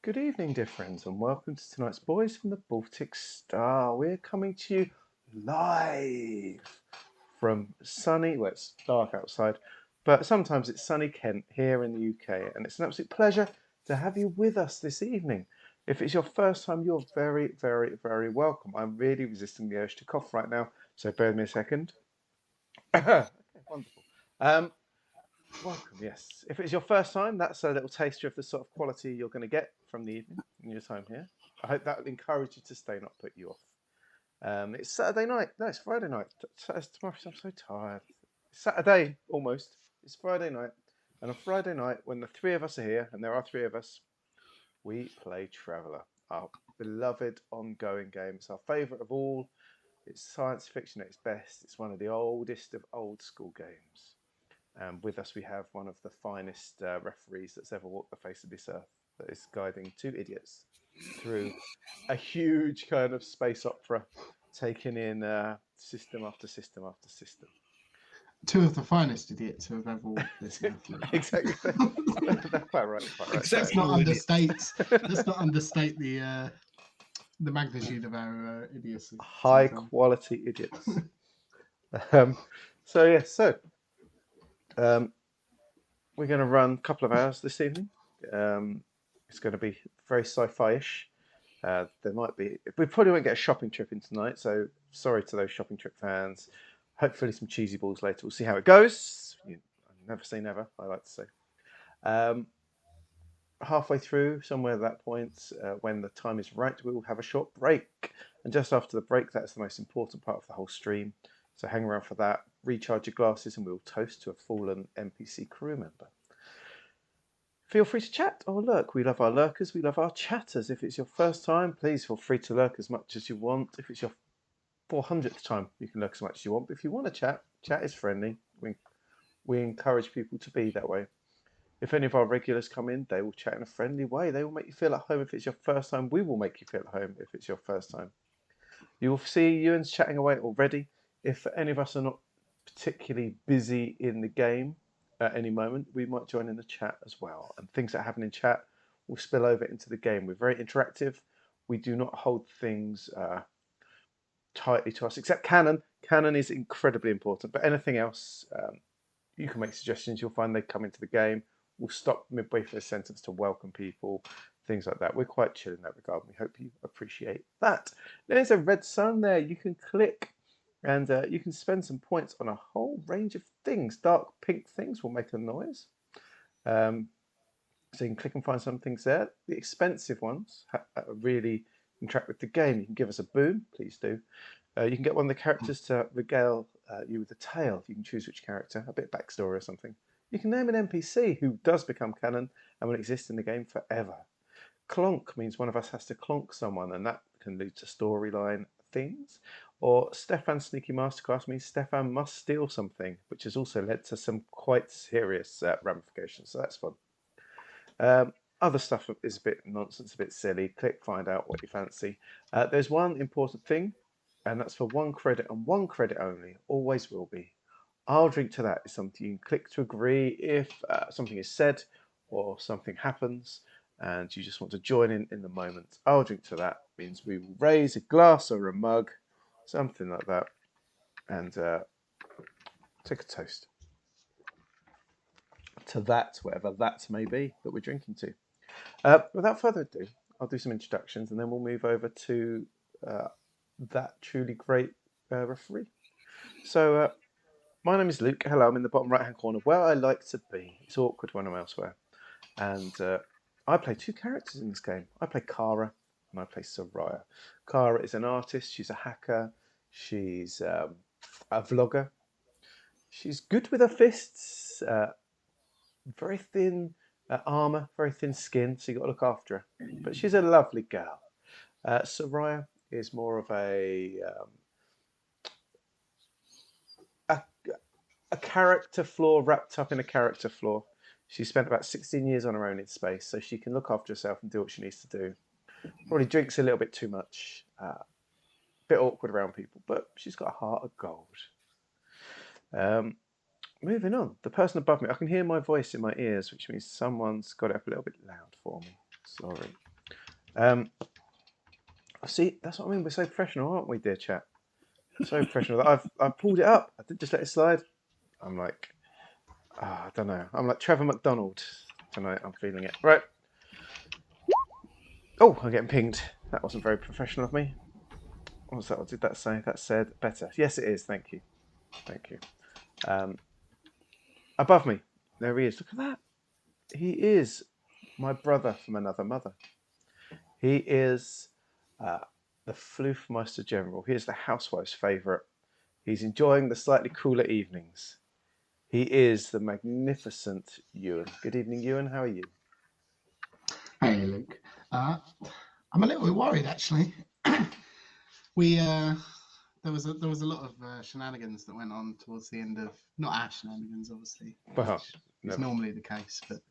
Good evening, dear friends, and welcome to tonight's Boys from the Baltic Star. We're coming to you live from sunny, well, it's dark outside, but sometimes it's sunny Kent here in the UK, and it's an absolute pleasure to have you with us this evening. If it's your first time, you're very, very, very welcome. I'm really resisting the urge to cough right now, so bear with me a second. Okay, wonderful. Welcome, yes. If it's your first time, that's a little taster of the sort of quality you're going to get from the evening in your time here. I hope that will encourage you to stay, not put you off. It's Saturday night. No, it's Friday night. It's tomorrow. I'm so tired. It's Saturday, almost. It's Friday night. And on Friday night, when the three of us are here, and there are three of us, we play Traveller, our beloved ongoing game. It's our favourite of all. It's science fiction at its best. It's one of the oldest of old school games. With us, we have one of the finest referees that's ever walked the face of this earth, that is guiding two idiots through a huge kind of space opera, taking in system after system after system. Two of the finest idiots who have ever walked this earth. Exactly. That's quite right. Quite right. Let's not understate the magnitude of our idiocy. High quality idiots. So we're going to run a couple of hours this evening. It's going to be very sci-fi-ish. There might be. We probably won't get a shopping trip in tonight, so sorry to those shopping trip fans. Hopefully, some cheesy balls later. We'll see how it goes. Never say never, I like to say. Halfway through, somewhere at that point, when the time is right, we will have a short break. And just after the break, that's the most important part of the whole stream. So hang around for that, recharge your glasses, and we'll toast to a fallen NPC crew member. Feel free to chat or lurk. We love our lurkers, we love our chatters. If it's your first time, please feel free to lurk as much as you want. If it's your 400th time, you can lurk as much as you want. But if you want to chat is friendly. We encourage people to be that way. If any of our regulars come in, they will chat in a friendly way. They will make you feel at home if it's your first time. We will make you feel at home if it's your first time. You will see Ewan's chatting away already. If any of us are not particularly busy in the game at any moment, we might join in the chat as well. And things that happen in chat will spill over into the game. We're very interactive. We do not hold things tightly to us, except canon. Canon is incredibly important, but anything else, you can make suggestions. You'll find they come into the game. We'll stop midway through a sentence to welcome people, things like that. We're quite chill in that regard. We hope you appreciate that. There's a red sun there. You can click and you can spend some points on a whole range of things. Dark pink things will make a noise. So you can click and find some things there. The expensive ones really interact with the game. You can give us a boon, please do. You can get one of the characters to regale you with a tale. You can choose which character, a bit of backstory or something. You can name an NPC who does become canon and will exist in the game forever. Clonk means one of us has to clonk someone, and that can lead to storyline things. Or Stefan's Sneaky Masterclass means Stefan must steal something, which has also led to some quite serious ramifications, so that's fun. Other stuff is a bit nonsense, a bit silly. Click, find out what you fancy. There's one important thing, and that's for 1 credit and 1 credit only. Always will be. I'll drink to that is something you can click to agree if something is said or something happens and you just want to join in the moment. I'll drink to that means we will raise a glass or a mug, something like that, and take a toast to that, whatever that may be that we're drinking to. Without further ado, I'll do some introductions and then we'll move over to that truly great referee. So, my name is Luke. Hello, I'm in the bottom right-hand corner where I like to be. It's awkward when I'm elsewhere. And I play 2 characters in this game. I play Kara and I play Soraya. Kara is an artist. She's a hacker. She's a vlogger. She's good with her fists. Very thin armor, very thin skin, so you've got to look after her. But she's a lovely girl. Soraya is more of a character flaw wrapped up in a character flaw. She spent about 16 years on her own in space, so she can look after herself and do what she needs to do. Probably drinks a little bit too much. Bit awkward around people, but she's got a heart of gold. Moving on, the person above me, I can hear my voice in my ears, which means someone's got it up a little bit loud for me. Sorry. See, that's what I mean. We're so professional, aren't we, dear chat? So professional that I've pulled it up. I didn't just let it slide. I'm like, I don't know. I'm like Trevor McDonald tonight. I'm feeling it. Right. Oh, I'm getting pinged. That wasn't very professional of me. What was that? What did that say? That said better. Yes, it is. Thank you. Thank you. Above me, there he is. Look at that. He is my brother from another mother. He is the Floofmeister General. He is the housewife's favourite. He's enjoying the slightly cooler evenings. He is the magnificent Ewan. Good evening, Ewan. How are you? Hey, Luke. I'm a little bit worried, actually. There was a lot of shenanigans that went on towards the end of, not our shenanigans, obviously, Well, which is no. normally the case, but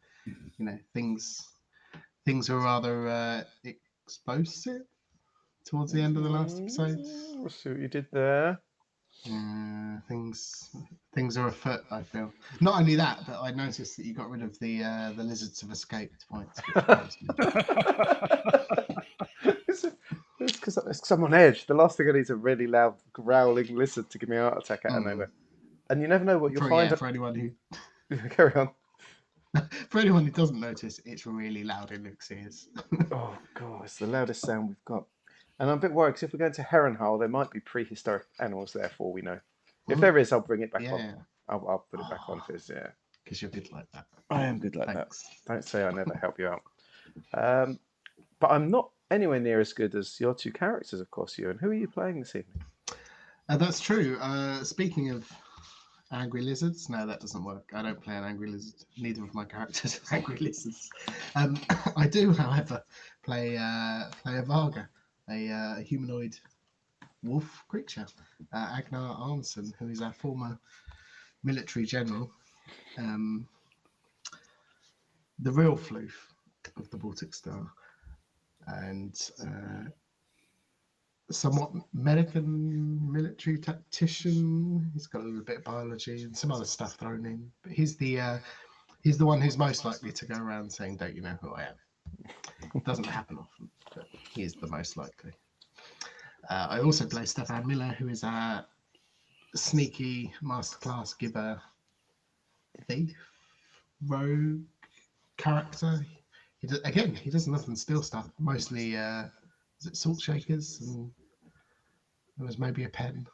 things were rather explosive towards the end of the last episodes. We'll see what you did there. Things are afoot, I feel. Not only that, but I noticed that you got rid of the lizards have escaped points. It's because I'm on edge. The last thing I need is a really loud growling lizard to give me a heart attack out of nowhere. And you never know what you'll find. For anyone who Carry on. For anyone who doesn't notice, it's really loud in Luke's ears. Oh god, it's the loudest sound we've got. And I'm a bit worried because if we're going to Herrenhall, there might be prehistoric animals there for all we know. If there is, I'll bring it back on. I'll put it back on because because you're good like that. I am good like Thanks. that. Don't say I never help you out. But I'm not anywhere near as good as your two characters, of course, Ewan. Who are you playing this evening? That's true. Speaking of angry lizards, no, that doesn't work. I don't play an angry lizard. Neither of my characters are angry lizards. I do, however, play a Varga, a humanoid wolf creature, Agnar Arnson, who is our former military general, the real floof of the Baltic Star, and somewhat American military tactician. He's got a little bit of biology and some other stuff thrown in, but he's the one who's most likely to go around saying, "Don't you know who I am?" It doesn't happen often, but he is the most likely. I also play Stefan Miller, who is a sneaky masterclass giver, thief, rogue character. He does nothing steal stuff. Mostly, is it salt shakers? And there was maybe a pen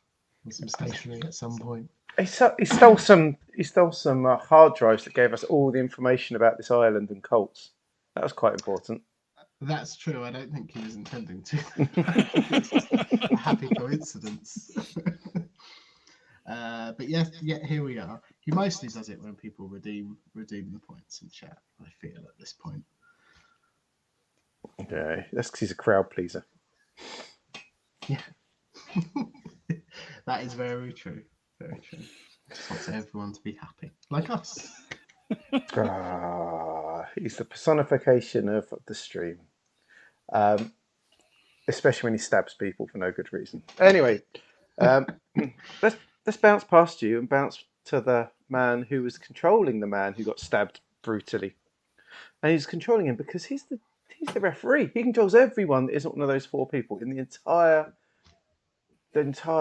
and some stationery at some point. He stole some hard drives that gave us all the information about this island and cults. That was quite important. That's true. I don't think he was intending to. A happy coincidence. But yes, here we are. He mostly does it when people redeem the points in chat, I feel, at this point. Yeah, that's because he's a crowd pleaser. Yeah. That is very true. Very true. Just wants everyone to be happy, like us. He's the personification of the stream. Especially when he stabs people for no good reason. Anyway, let's bounce past you and bounce to the man who was controlling the man who got stabbed brutally. And he's controlling him because he's the referee. He controls everyone that isn't one of those four people in the entire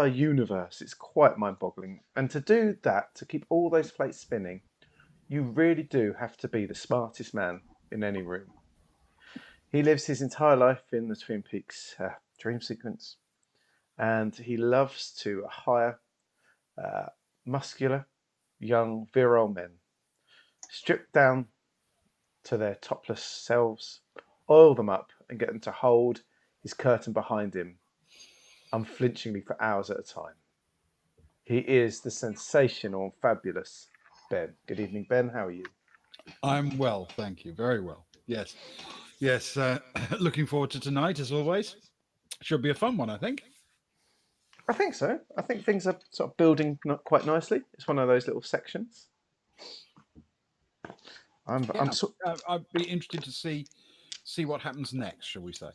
universe. It's quite mind-boggling. And to do that, to keep all those plates spinning, you really do have to be the smartest man in any room. He lives his entire life in the Twin Peaks dream sequence, and he loves to hire muscular, young, virile men, strip down to their topless selves, oil them up, and get them to hold his curtain behind him unflinchingly for hours at a time. He is the sensational and fabulous Ben. Good evening, Ben. How are you? I'm well, thank you. Very well. Yes. Looking forward to tonight, as always. Should be a fun one, I think. I think so. I think things are sort of building quite nicely. It's one of those little sections. I'd be interested to see what happens next, shall we say?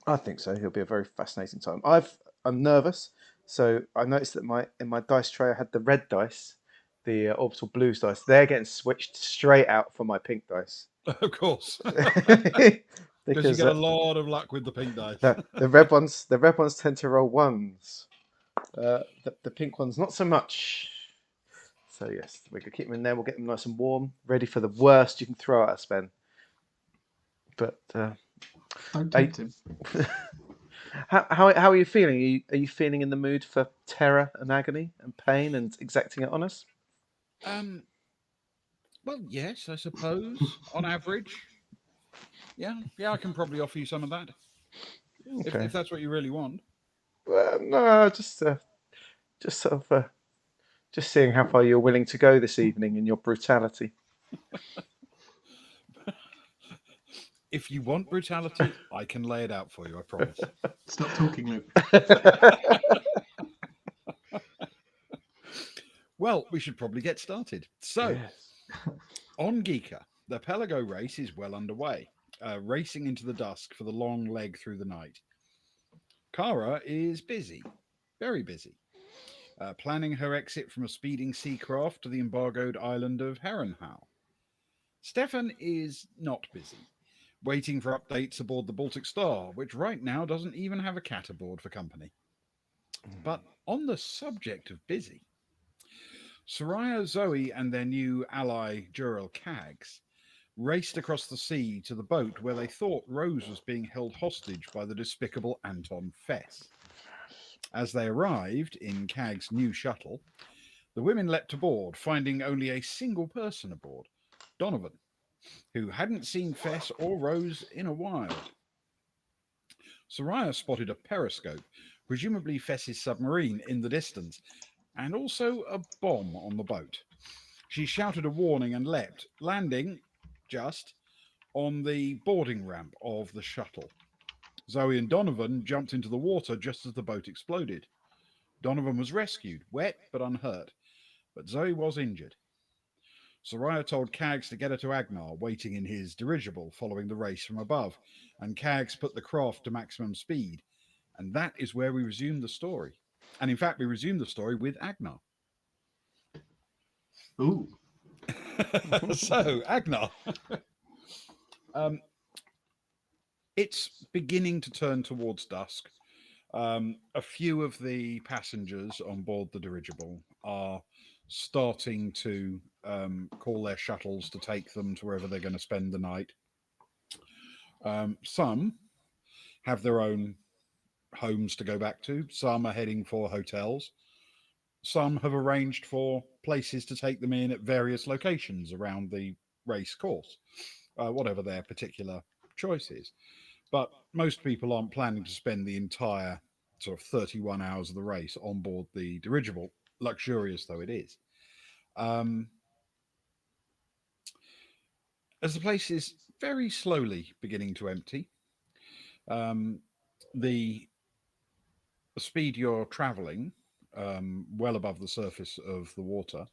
I think so. It'll be a very fascinating time. I'm nervous, so I noticed that in my dice tray I had the red dice, the orbital blues dice. They're getting switched straight out for my pink dice. Of course. Because you because get a lot of luck with the pink dice. the red ones tend to roll ones. The pink ones not so much. So yes, we can keep them in there. We'll get them nice and warm, ready for the worst you can throw at us, Ben. But Don't tempt him. how are you feeling? Are you feeling in the mood for terror and agony and pain and exacting it on us? Well, yes, I suppose on average. Yeah, I can probably offer you some of that Okay. if that's what you really want. Well, no, just sort of just seeing how far you're willing to go this evening in your brutality. If you want brutality, I can lay it out for you. I promise. Stop talking, Luke. Well, we should probably get started. So, Yes. on Giikur, the Pelago race is well underway, racing into the dusk for the long leg through the night. Kara is busy, very busy, planning her exit from a speeding sea craft to the embargoed island of Herrenhau. Stefan is not busy, waiting for updates aboard the Baltic Star, which right now doesn't even have a cat aboard for company. But on the subject of busy, Soraya, Zoe, and their new ally, Jurel Kags, raced across the sea to the boat where they thought Rose was being held hostage by the despicable Anton Fess. As they arrived in Kag's new shuttle, the women leapt aboard, finding only a single person aboard, Donovan, who hadn't seen Fess or Rose in a while. Soraya spotted a periscope, presumably Fess's submarine, in the distance, and also a bomb on the boat. She shouted a warning and leapt, landing just on the boarding ramp of the shuttle. Zoe and Donovan jumped into the water just as the boat exploded. Donovan was rescued, wet but unhurt, but Zoe was injured. Soraya told Kags to get her to Agnar, waiting in his dirigible following the race from above, and Kags put the craft to maximum speed. And that is where we resume the story. And in fact, we resume the story with Agnar. Ooh. So, Agnar. It's beginning to turn towards dusk. A few of the passengers on board the dirigible are starting to call their shuttles to take them to wherever they're going to spend the night. Some have their own homes to go back to. Some are heading for hotels. Some have arranged for places to take them in at various locations around the race course, whatever their particular choice is. But most people aren't planning to spend the entire sort of 31 hours of the race on board the dirigible, luxurious though it is. As the place is very slowly beginning to empty, the speed you're traveling, well above the surface of the water,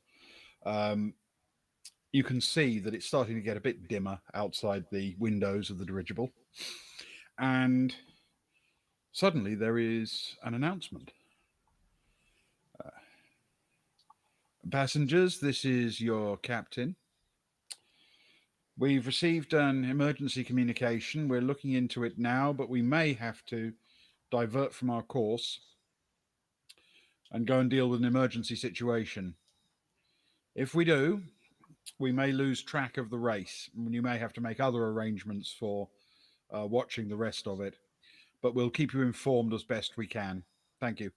you can see that it's starting to get a bit dimmer outside the windows of the dirigible. And suddenly there is an announcement. Passengers, this is your captain. We've received an emergency communication. We're looking into it now, but we may have to divert from our course and go and deal with an emergency situation. If we do, we may lose track of the race, and you may have to make other arrangements for watching the rest of it. But we'll keep you informed as best we can. Thank you.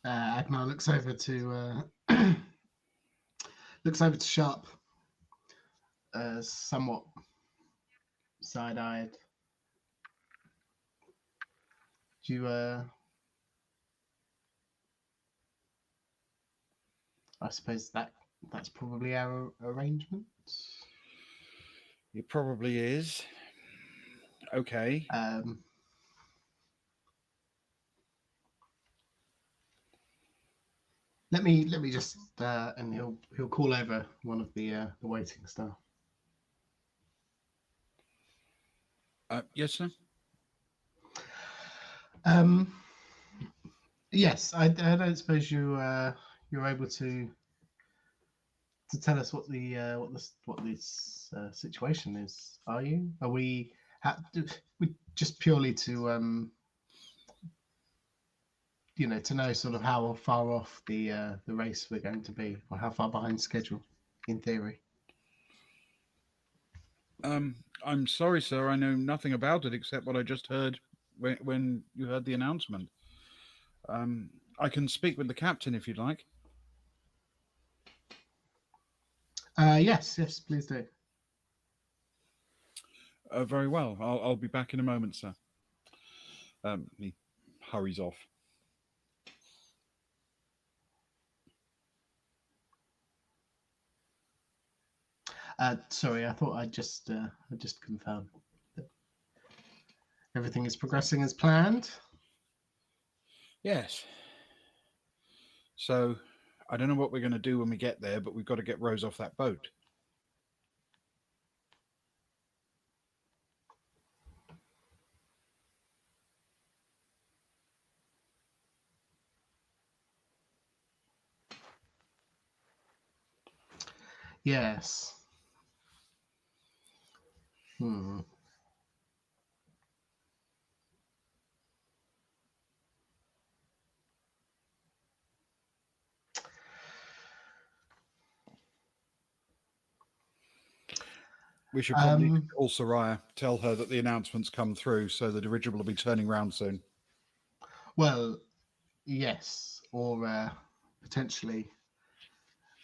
Agnar looks over to Sharp, somewhat side-eyed. Do you? I suppose that's probably our arrangement. It probably is. Okay. Let me just and he'll call over one of the waiting staff. Yes, sir. Yes, I don't suppose you're able to to tell us what this situation is. Are you? Are we? We just purely to to know sort of how far off the race we're going to be, or how far behind schedule, in theory. I'm sorry, sir. I know nothing about it except what I just heard when you heard the announcement. I can speak with the captain if you'd like. Yes, please do. Very well. I'll be back in a moment, sir. He hurries off. Sorry, I thought I'd just confirm that everything is progressing as planned. Yes. So, I don't know what we're going to do when we get there, but we've got to get Rose off that boat. Yes. We should probably call Soraya, tell her that the announcement's come through, so the dirigible will be turning round soon. Well, yes, or potentially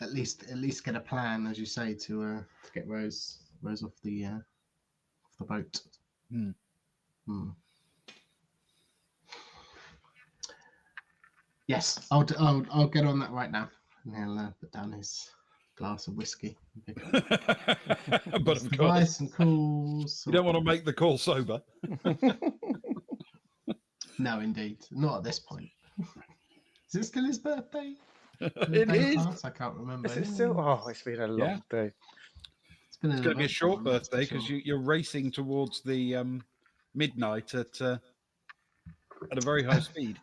at least get a plan, as you say, to get Rose off the boat. Yes, I'll get on that right now, and he'll put down his glass of whiskey. But of device course, and calls. you don't want to make the call sober. No, indeed, not at this point. Is it still his birthday? It is. Pass? I can't remember. Is it still? Oh, it's been a long day. It's been It's going to be a short birthday because you're racing towards the midnight at a very high speed.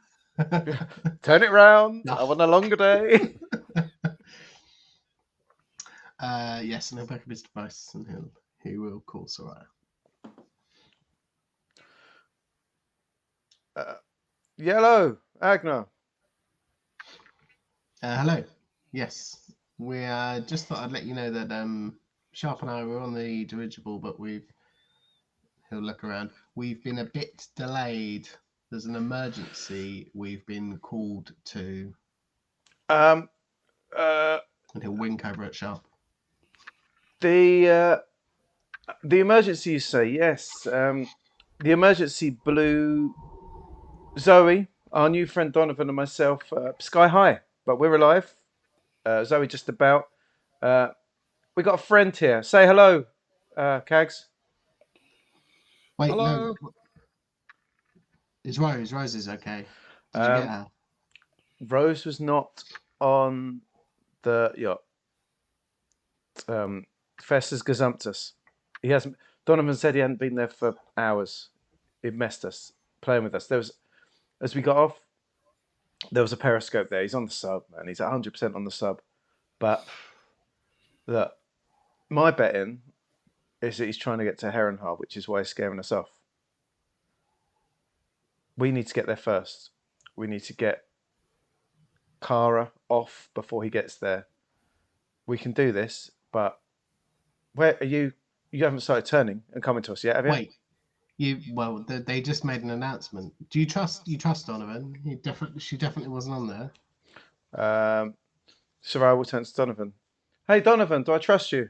Turn it round. I want a longer day. Yes, and he'll back up his device, and he will call Soraya. Yellow, Agna. Hello. Yes, we just thought I'd let you know that Sharp and I were on the dirigible, but he'll look around. We've been a bit delayed. There's an emergency we've been called to. And he'll wink over at Sharp. The emergency, you say? Yes. The emergency blew Zoe, our new friend Donovan, and myself sky high, but we're alive. Zoe just about. We got a friend here. Say hello, Cags. Wait, hello. No. Is Rose? Rose is okay. Did you get her? Rose was not on the yacht. Festus Gazumptus. He hasn't. Donovan said he hadn't been there for hours. It messed us, playing with us. As we got off, there was a periscope there. He's on the sub, man. He's 100% on the sub. But look, my betting is that he's trying to get to Heronhall, which is why he's scaring us off. We need to get there first. We need to get Kara off before he gets there. We can do this, but where are you? You haven't started turning and coming to us yet, have you? Wait, they just made an announcement. Do you trust Donovan? She definitely wasn't on there. Soraya will turn to Donovan. Hey, Donovan, do I trust you?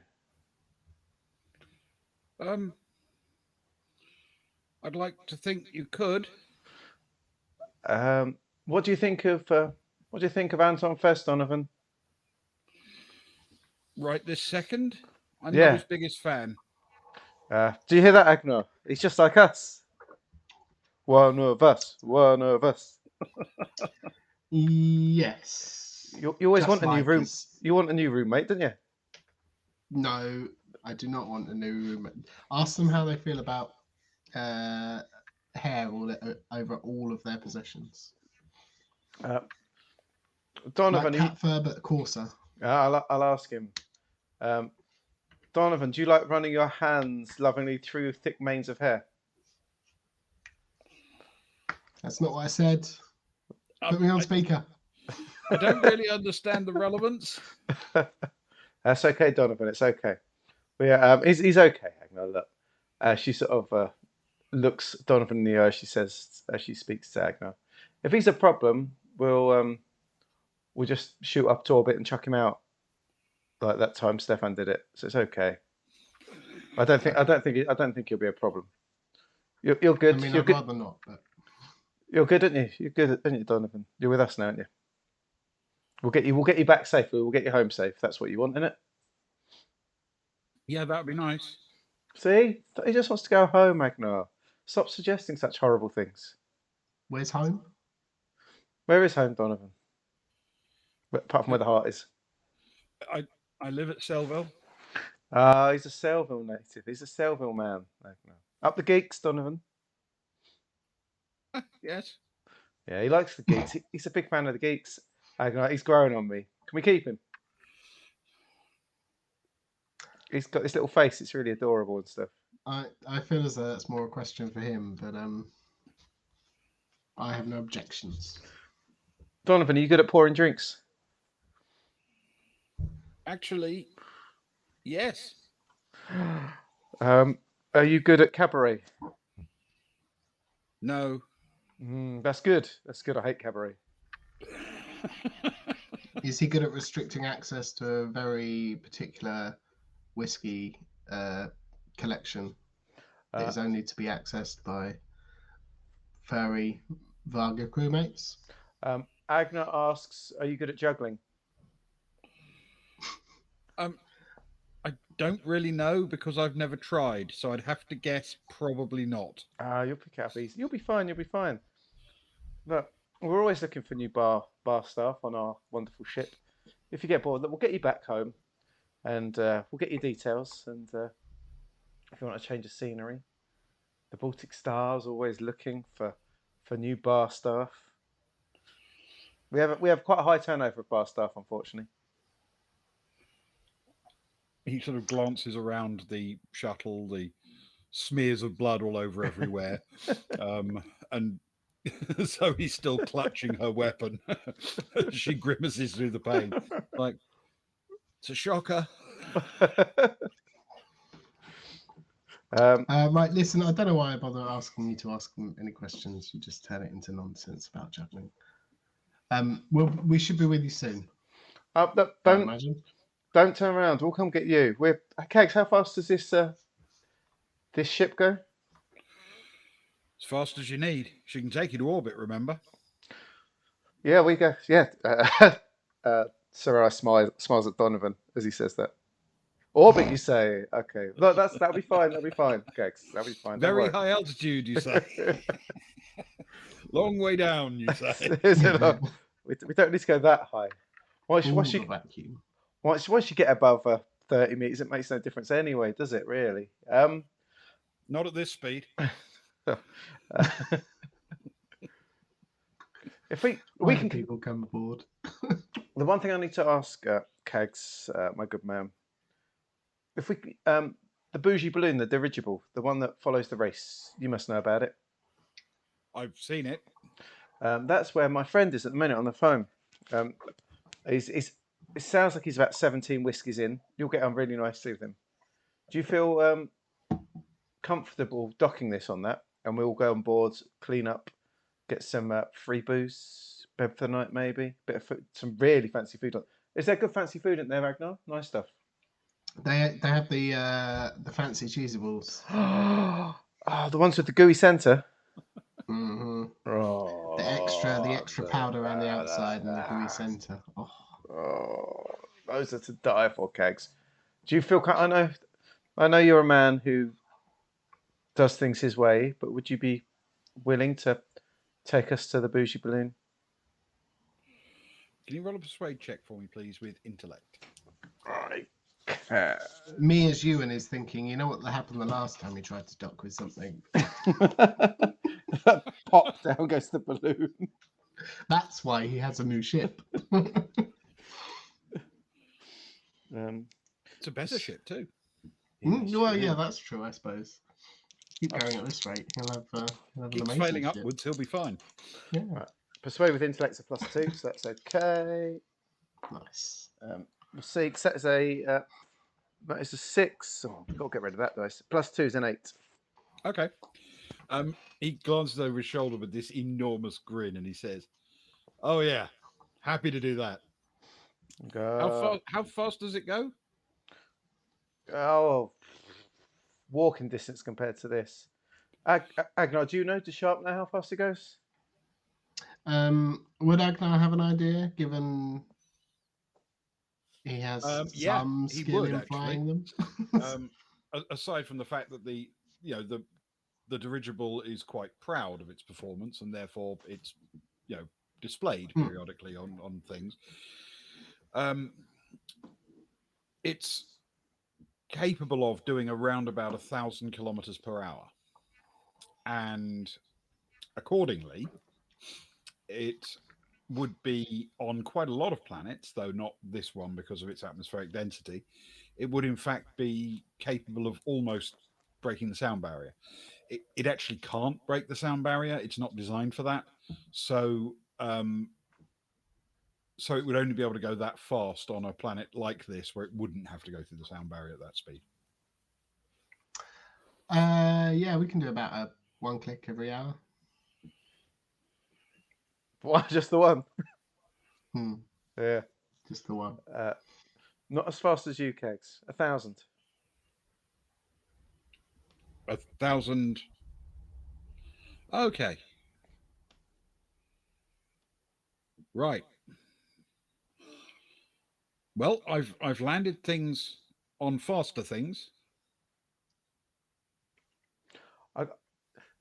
I'd like to think you could. What do you think of Anton Fest, Donovan? Right this second, I'm not his biggest fan. Do you hear that, Agnar? He's just like us. One of us. Yes. You always Just want a new room. his... You want a new roommate, don't you? No, I do not want a new roommate. Ask them how they feel about hair over all of their possessions. Donovan, like cat fur, but coarser. I'll ask him. Donovan, do you like running your hands lovingly through thick manes of hair? That's not what I said. Put me on speaker. I don't really understand the relevance. That's okay, Donovan. It's okay. But yeah, he's okay. Agnar, look. She sort of looks Donovan in the eye. She says as she speaks to Agnar, "If he's a problem, we'll just shoot up to orbit and chuck him out, like that time Stefan did it. So it's okay. I don't think he'll be a problem. You're good. I mean, you're I'd good. rather not, but You're good, aren't you? You're good, aren't you, Donovan? You're with us now, aren't you? We'll get you back safely. We'll get you home safe. That's what you want, isn't it? Yeah, that'd be nice. See, he just wants to go home, Agnar. Stop suggesting such horrible things. where's home? Where is home, Donovan? Apart from where the heart is. I live at Selville. He's a Sellville native. He's a Sellville man, Agnar. Up the geeks, Donovan. Yes. Yeah, he likes the geeks. He's a big fan of the geeks. Agnar, he's growing on me. Can we keep him? He's got this little face. It's really adorable and stuff. I feel as though that's more a question for him, but I have no objections. Donovan, are you good at pouring drinks? Actually, yes. Are you good at cabaret? No. That's good. That's good. I hate cabaret. Is he good at restricting access to a very particular whiskey collection that is only to be accessed by furry Varga crewmates? Agnar asks, "Are you good at juggling?" I don't really know because I've never tried, so I'd have to guess probably not. You'll pick it up easy. You'll be fine. You'll be fine. Look, we're always looking for new bar staff on our wonderful ship. If you get bored, look, we'll get you back home, and we'll get you details. And if you want to change of scenery, the Baltic Star's always looking for new bar staff. We have quite a high turnover of bar staff, unfortunately. He sort of glances around the shuttle, the smears of blood all over everywhere, and so he's still clutching her weapon. She grimaces through the pain, like it's a shocker. Right, listen, I don't know why I bother asking you to ask them any questions. You just turn it into nonsense about juggling. We should be with you soon. Look, don't turn around. We'll come get you. Kegs, how fast does this ship go? As fast as you need. She can take you to orbit, remember? Yeah, we go. Yeah. Sarai smiles at Donovan as he says that. Orbit, you say? Okay. Look, that'll be fine. That'll be fine. Kegs, that'll be fine. Very high altitude, you say. Long way down, you say. We don't need to go that high. Once you get above 30 meters, it makes no difference anyway, does it? Really? Not at this speed. If we can people come aboard. The one thing I need to ask Kegs, my good man, if we the bougie balloon, the dirigible, the one that follows the race, you must know about it. I've seen it. That's where my friend is at the minute on the phone. It sounds like he's about 17 whiskies in. You'll get on really nicely with him. Do you feel comfortable docking this on that? And we'll go on board, clean up, get some free booze, bed for the night maybe, bit of food, some really fancy food. Is there good fancy food in there, Ragnar? Nice stuff. They have the fancy cheesables. The ones with the gooey centre. Mm-hmm. Oh, The extra powder around the outside and the gooey centre. Those are to die for, Kegs. Do you feel? I know you're a man who does things his way, but would you be willing to take us to the bougie balloon? Can you roll a persuade check for me, please, with intellect? Right. Me as Ewan is thinking, you know what happened the last time he tried to dock with something? Pop, down goes the balloon. That's why he has a new ship. It's a better ship too. Well, yeah, that's true. I suppose. Keep going at this rate, he'll have an Keeps amazing failing ship. upwards, he'll be fine. Yeah, Right. Persuade with intellect's a +2, so that's okay. nice. We'll see. Set is that is a 6. Oh, got to get rid of that dice. +2 is an 8. Okay. He glances over his shoulder with this enormous grin, and he says, "Oh yeah, happy to do that. How fast does it go?" Oh, walking distance compared to this. Agnar, do you know? Does Sharp know how fast it goes? Would Agnar have an idea, given he has Yeah, some he skill would, in actually. flying them? Aside from the fact that the dirigible is quite proud of its performance, and therefore it's displayed periodically on things. It's capable of doing around about 1,000 kilometers per hour, and accordingly, it would be on quite a lot of planets, though not this one because of its atmospheric density. It would in fact be capable of almost breaking the sound barrier. It actually can't break the sound barrier. It's not designed for that. So so it would only be able to go that fast on a planet like this, where it wouldn't have to go through the sound barrier at that speed. Yeah, we can do about one click every hour. Why just the one? Yeah. Just the one. Not as fast as you, Kegs. 1,000. 1,000. Okay. Right. Well, I've landed things on faster things.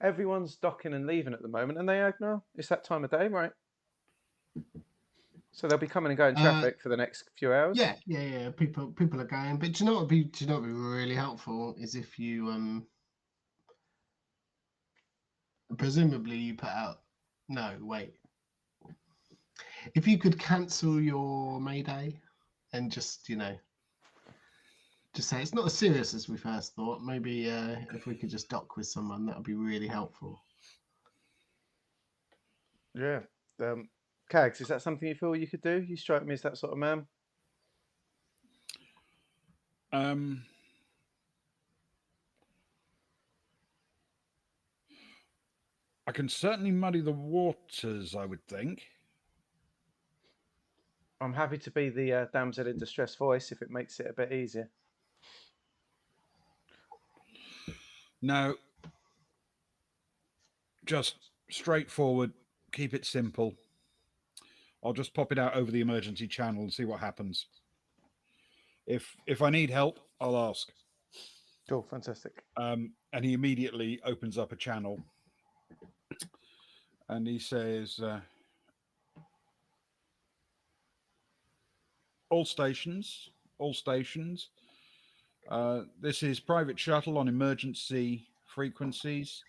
Everyone's docking and leaving at the moment, and they Agnar. It's that time of day, right? So they'll be coming and going traffic for the next few hours. Yeah. People are going, but do you know what would be really helpful is if you presumably you put out. No, wait. If you could cancel your Mayday and just just say it's not as serious as we first thought. Maybe if we could just dock with someone, that would be really helpful. Yeah. Cags, is that something you feel you could do? You strike me as that sort of man. I can certainly muddy the waters, I would think. I'm happy to be the damsel in distress voice if it makes it a bit easier. No, just straightforward, keep it simple. I'll just pop it out over the emergency channel and see what happens. If I need help, I'll ask. Cool, fantastic. And he immediately opens up a channel and he says, all stations. This is private shuttle on emergency frequencies.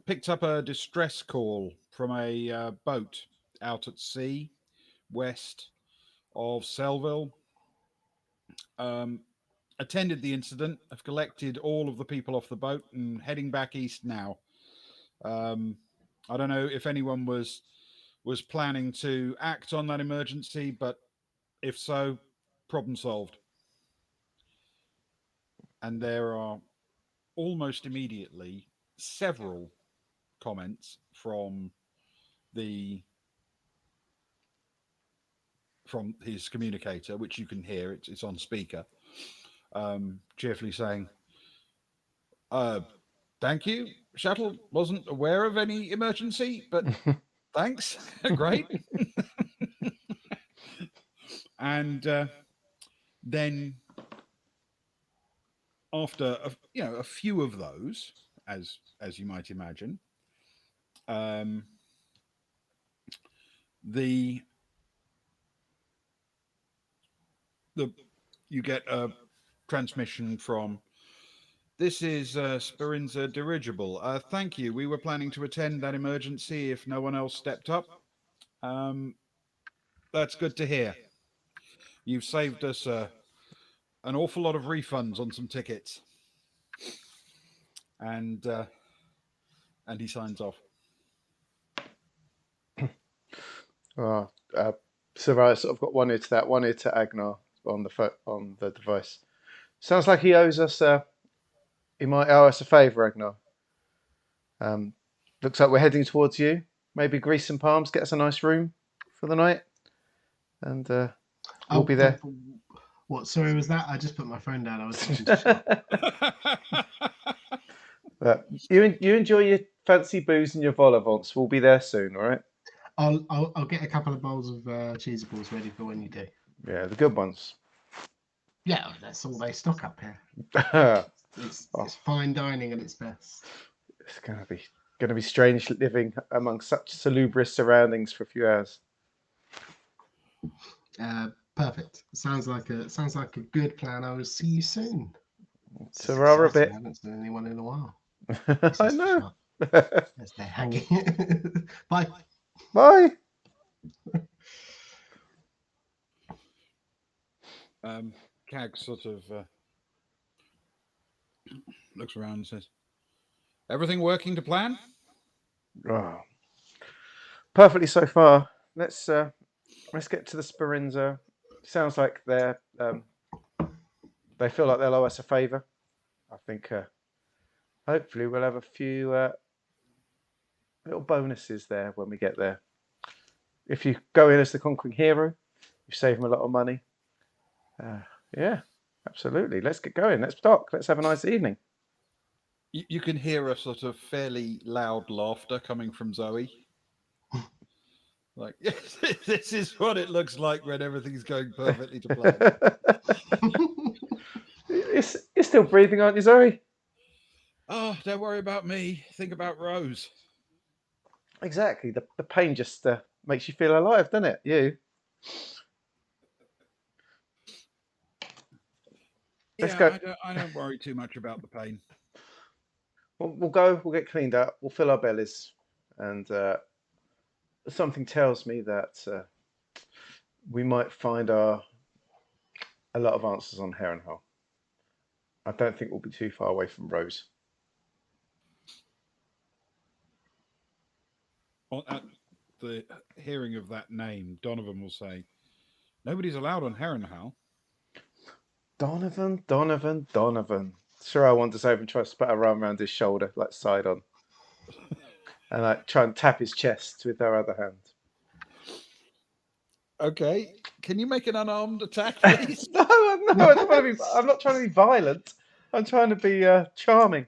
Picked up a distress call from a boat out at sea, west of Sellville. Attended the incident. Have collected all of the people off the boat and heading back east now. I don't know if anyone was planning to act on that emergency, but if so, problem solved. And there are almost immediately several comments from his communicator, which you can hear. It's on speaker, cheerfully saying, "Thank you. Shuttle wasn't aware of any emergency, but thanks. Great." And then after a few of those, as you might imagine, the you get a transmission from, "This is Speranza Dirigible. Thank you. We were planning to attend that emergency if no one else stepped up. That's good to hear. You've saved us an awful lot of refunds on some tickets. And he signs off. Oh, so right, I've sort of got one ear to that, one ear to Agnar on the device. Sounds like he owes us. He might owe us a favour, Agnar. Looks like we're heading towards you. Maybe grease some palms, get us a nice room for the night, and we'll be there. What story was that? I just put my phone down. I was looking to shop. You enjoy your fancy booze and your vol au vents. We'll be there soon, all right? I'll get a couple of bowls of cheese balls ready for when you do. Yeah, the good ones. Yeah, that's all they stock up here. It's fine dining at its best. It's gonna be strange living among such salubrious surroundings for a few hours. Perfect. Sounds like a good plan. I will see you soon. So rather a bit. I haven't seen anyone in a while. I know. As they're hanging. Bye. Bye. Cag sort of looks around and says, "Everything working to plan?" Oh, perfectly so far. Let's get to the Speranza. Sounds like they feel like they'll owe us a favour. I think hopefully we'll have a few little bonuses there when we get there. If you go in as the conquering hero, you save them a lot of money. Yeah, absolutely. Let's get going. Let's dock. Let's have a nice evening. You can hear a sort of fairly loud laughter coming from Zoe. Like, yes, this is what it looks like when everything's going perfectly to plan. You're still breathing, aren't you, Zoe? Oh, don't worry about me. Think about Rose. Exactly. The pain just makes you feel alive, doesn't it? You. Let's go. I don't worry too much about the pain. We'll go. We'll get cleaned up. We'll fill our bellies, and something tells me that we might find a lot of answers on Harrenhal. I don't think we'll be too far away from Rose. At the hearing of that name, Donovan will say, "Nobody's allowed on Harrenhal." Donovan. Sure, I wanders over and tries to put her arm around his shoulder, like side on, and like try and tap his chest with her other hand. Okay, can you make an unarmed attack, please? No, I'm not trying to be violent. I'm trying to be charming.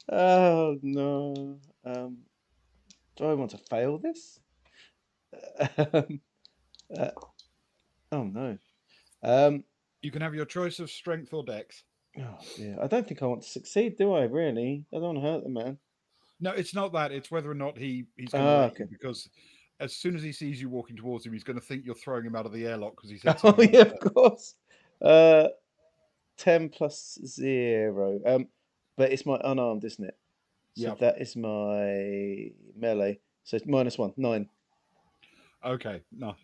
Oh no. Do I want to fail this? Oh no. You can have your choice of strength or dex. Oh dear. I don't think I want to succeed, do I? Really? I don't want to hurt the man. No, it's not that. It's whether or not he's going to let okay. you, because as soon as he sees you walking towards him, he's going to think you're throwing him out of the airlock because he said. Oh yeah, of course. 10 plus 0. But it's my unarmed, isn't it? So that is my melee. So it's -1, 9. Okay, no.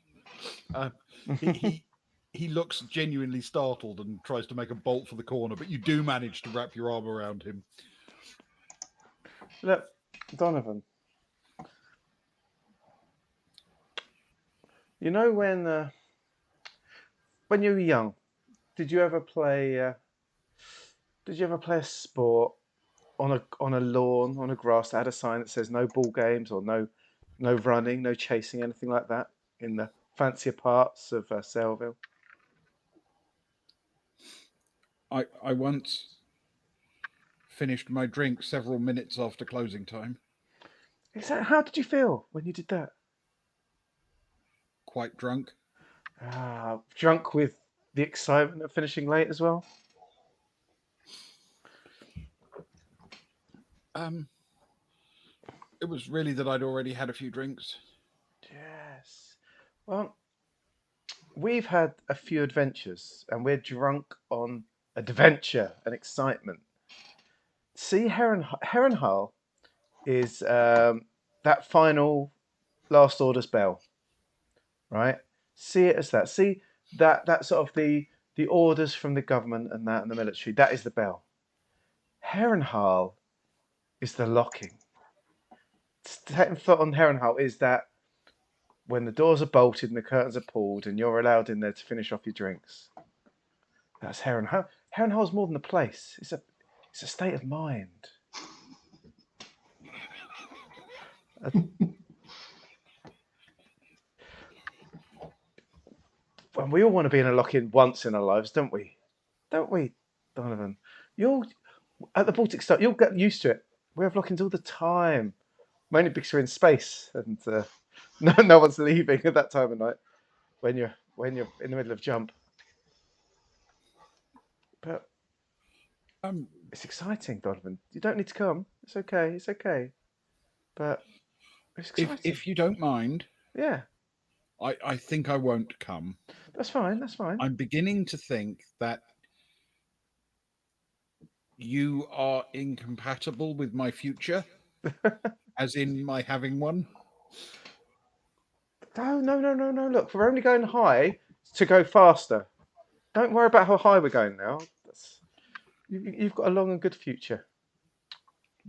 He looks genuinely startled and tries to make a bolt for the corner, but you do manage to wrap your arm around him. Look, Donovan. You know when you were young, did you ever play a sport on a lawn, on a grass that had a sign that says no ball games or no running, no chasing, anything like that in the fancier parts of Sailville? I once finished my drink several minutes after closing time. How did you feel when you did that? Quite drunk. Drunk with the excitement of finishing late as well? It was really that I'd already had a few drinks. Yes. Well, we've had a few adventures and we're drunk on adventure and excitement. See, Harrenhal is that final last orders bell, right? See it as that. See that sort of the orders from the government and that and the military. That is the bell. Harrenhal is the locking. Setting foot on Harrenhal is that when the doors are bolted and the curtains are pulled and you're allowed in there to finish off your drinks. That's Harrenhal. Harrenhal's more than a place. It's a state of mind. And we all want to be in a lock-in once in our lives, don't we? Don't we, Donovan? You'll at the Baltic Star. You'll get used to it. We have lock-ins all the time, mainly because we're in space and no one's leaving at that time of night when you're in the middle of jump. But it's exciting, Donovan. You don't need to come. It's okay. It's okay. But it's exciting. If you don't mind, yeah, I think I won't come. that's fine. That's fine. I'm beginning to think that you are incompatible with my future, as in my having one. No. Look, we're only going high to go faster. Don't worry about how high we're going now. You've got a long and good future.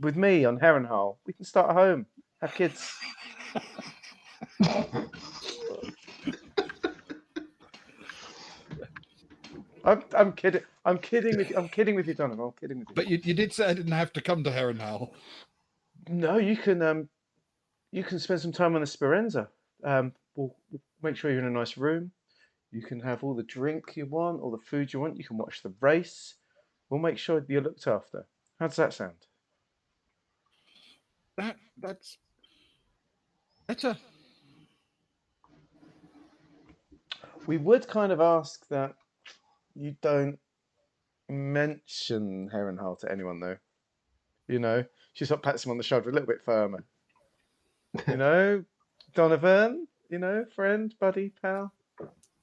With me on Harrenhal, we can start a home, have kids. I'm kidding. I'm kidding with you. I'm kidding with you, Donovan. I'm kidding with you. But you did say I didn't have to come to Harrenhal. No, you can spend some time on the Speranza. We'll make sure you're in a nice room. You can have all the drink you want, all the food you want. You can watch the race. We'll make sure you're looked after. How does that sound? That's better. We would kind of ask that you don't mention Harrenhal to anyone, though. You know, she sort of pats him on the shoulder a little bit firmer. You know, Donovan. You know, friend, buddy, pal.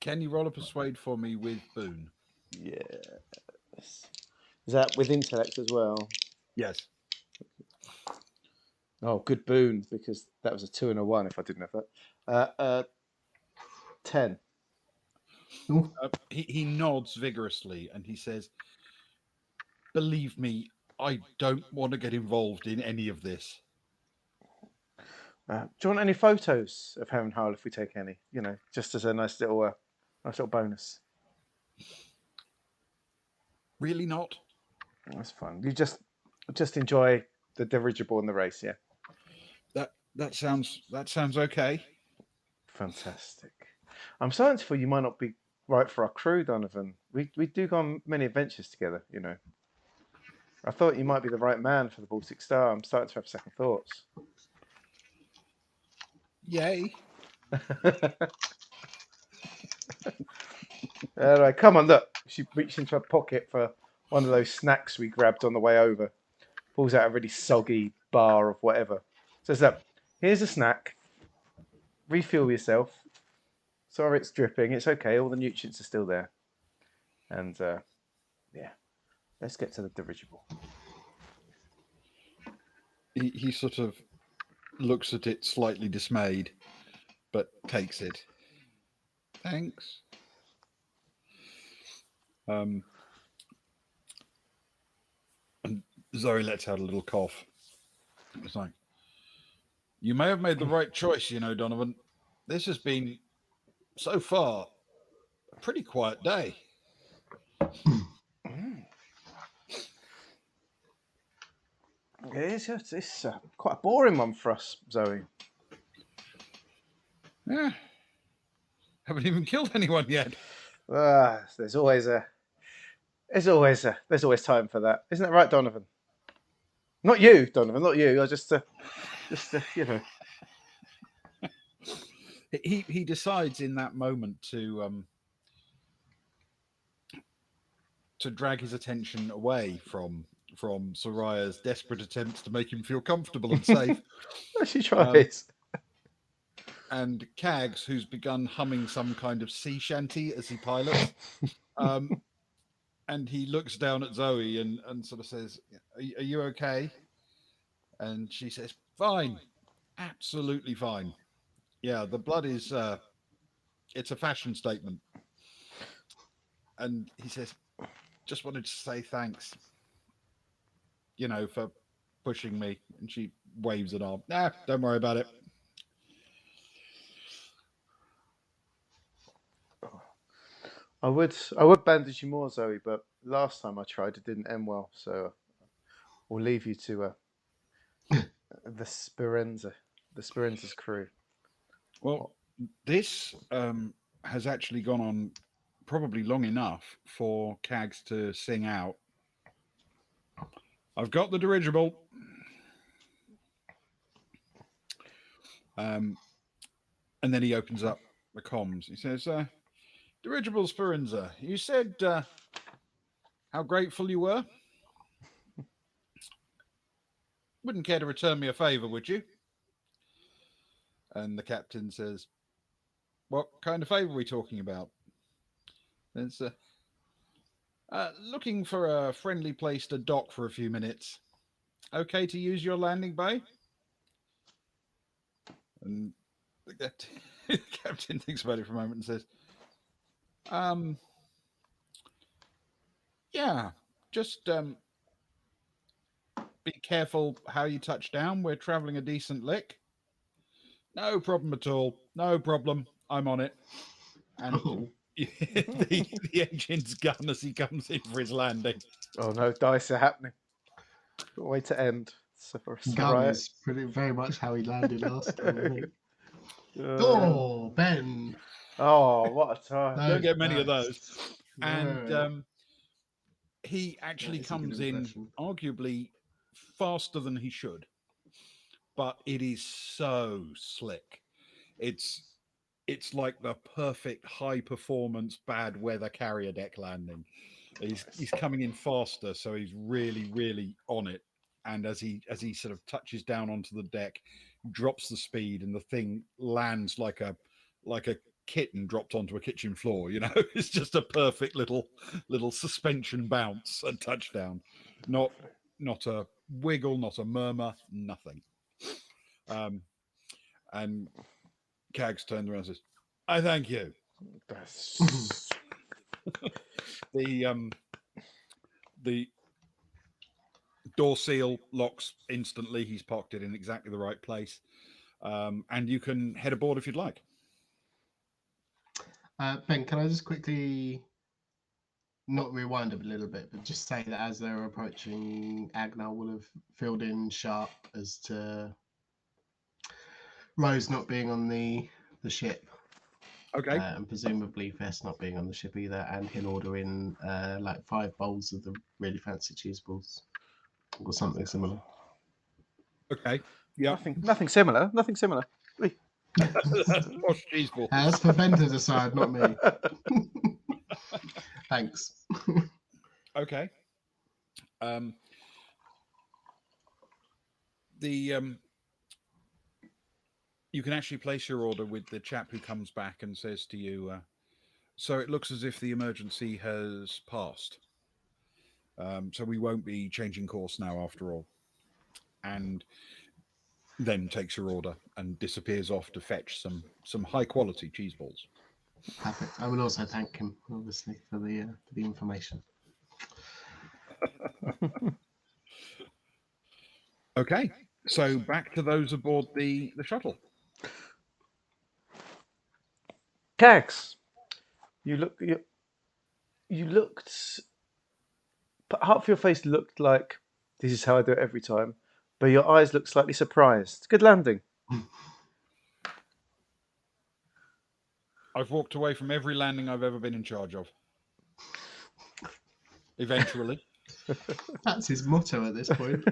Can you roll a persuade for me with Boone? Yes. Is that with intellect as well? Yes. Oh, good Boone, because that was a 2 and a 1 if I didn't have that. 10. He nods vigorously and he says, "Believe me, I don't want to get involved in any of this." Do you want any photos of Harrenhal if we take any? You know, just as a nice little bonus. Really not? That's fine. You just enjoy the dirigible in the race, yeah. That sounds okay. Fantastic. I'm starting to feel you might not be right for our crew, Donovan. We do go on many adventures together, you know. I thought you might be the right man for the Baltic Star. I'm starting to have second thoughts. Yay. All right, come on, look. She reached into her pocket for one of those snacks we grabbed on the way over. Pulls out a really soggy bar of whatever. Says, look, here's a snack. Refuel yourself. Sorry it's dripping. It's okay. All the nutrients are still there. And, yeah, let's get to the dirigible. He sort of looks at it slightly dismayed, but takes it. Thanks. And Zoe lets out a little cough. It's like, you may have made the right choice, you know, Donovan. This has been, so far, a pretty quiet day. It's quite a boring one for us, Zoe. Yeah. Haven't even killed anyone yet. There's always time for that, isn't it, right, Donovan? Not you, Donovan. Not you. I just you know. He decides in that moment to drag his attention away from Soraya's desperate attempts to make him feel comfortable and safe. She tries. And Cags, who's begun humming some kind of sea shanty as he pilots. And he looks down at Zoe and sort of says, are you okay? And she says, fine. Absolutely fine. Yeah, the blood is, it's a fashion statement. And he says, "Just wanted to say thanks, for pushing me." And she waves an arm. Nah, don't worry about it. I would bandage you more, Zoe, but last time I tried, it didn't end well. So we'll leave you to the Speranza's crew. Well, this has actually gone on probably long enough for Cags to sing out, "I've got the dirigible." Um, and then he opens up the comms. He says, "Dirigible Speranza, you said how grateful you were. Wouldn't care to return me a favour, would you?" And the captain says, "What kind of favour are we talking about?" It's looking for a friendly place to dock for a few minutes. Okay to use your landing bay? And the captain, the captain thinks about it for a moment and says, um, yeah, just be careful how you touch down. We're travelling a decent lick. No problem at all. No problem. I'm on it. And Oh, the engine's gun as he comes in for his landing. Oh no, dice are happening. Way to end. gun Right. is very much how he landed last time, I think. Uh, Oh, Ben. oh, what a time! No, Don't get many of nice. those. And No, he that actually is a good comes in impression. arguably faster than he should, but it is so slick. It's it's like the perfect high performance bad weather carrier deck landing. He's coming in faster, so he's really on it. And as he sort of touches down onto the deck, drops the speed, and the thing lands like a kitten dropped onto a kitchen floor. It's just a perfect little suspension bounce and touchdown. Not a wiggle, not a murmur, nothing. Um, and Cags turns around and says, "I thank you." That's- The the door seal locks instantly. He's parked it in exactly the right place, and you can head aboard if you'd like. Ben, can I just quickly not rewind a little bit, but just say that as they're approaching, Agnar will have filled in sharp as to Rose not being on the ship, Okay. and presumably Vess not being on the ship either, and he'll order in like 5 bowls of the really fancy cheese balls or something similar. Okay. Yeah. nothing similar. Nothing similar. Wait. Posh cheese balls. That's for Ben to decide, not me. Thanks. Okay. Um, the you can actually place your order with the chap who comes back and says to you, "So it looks as if the emergency has passed. So we won't be changing course now after all." And then takes your order and disappears off to fetch some high quality cheese balls. Perfect. I will also thank him, obviously, for the information. Okay. So back to those aboard the shuttle. Cags, you looked. Half your face looked like this is how I do it every time, but your eyes looked slightly surprised. Good landing. I've walked away from every landing I've ever been in charge of. Eventually. That's his motto at this point.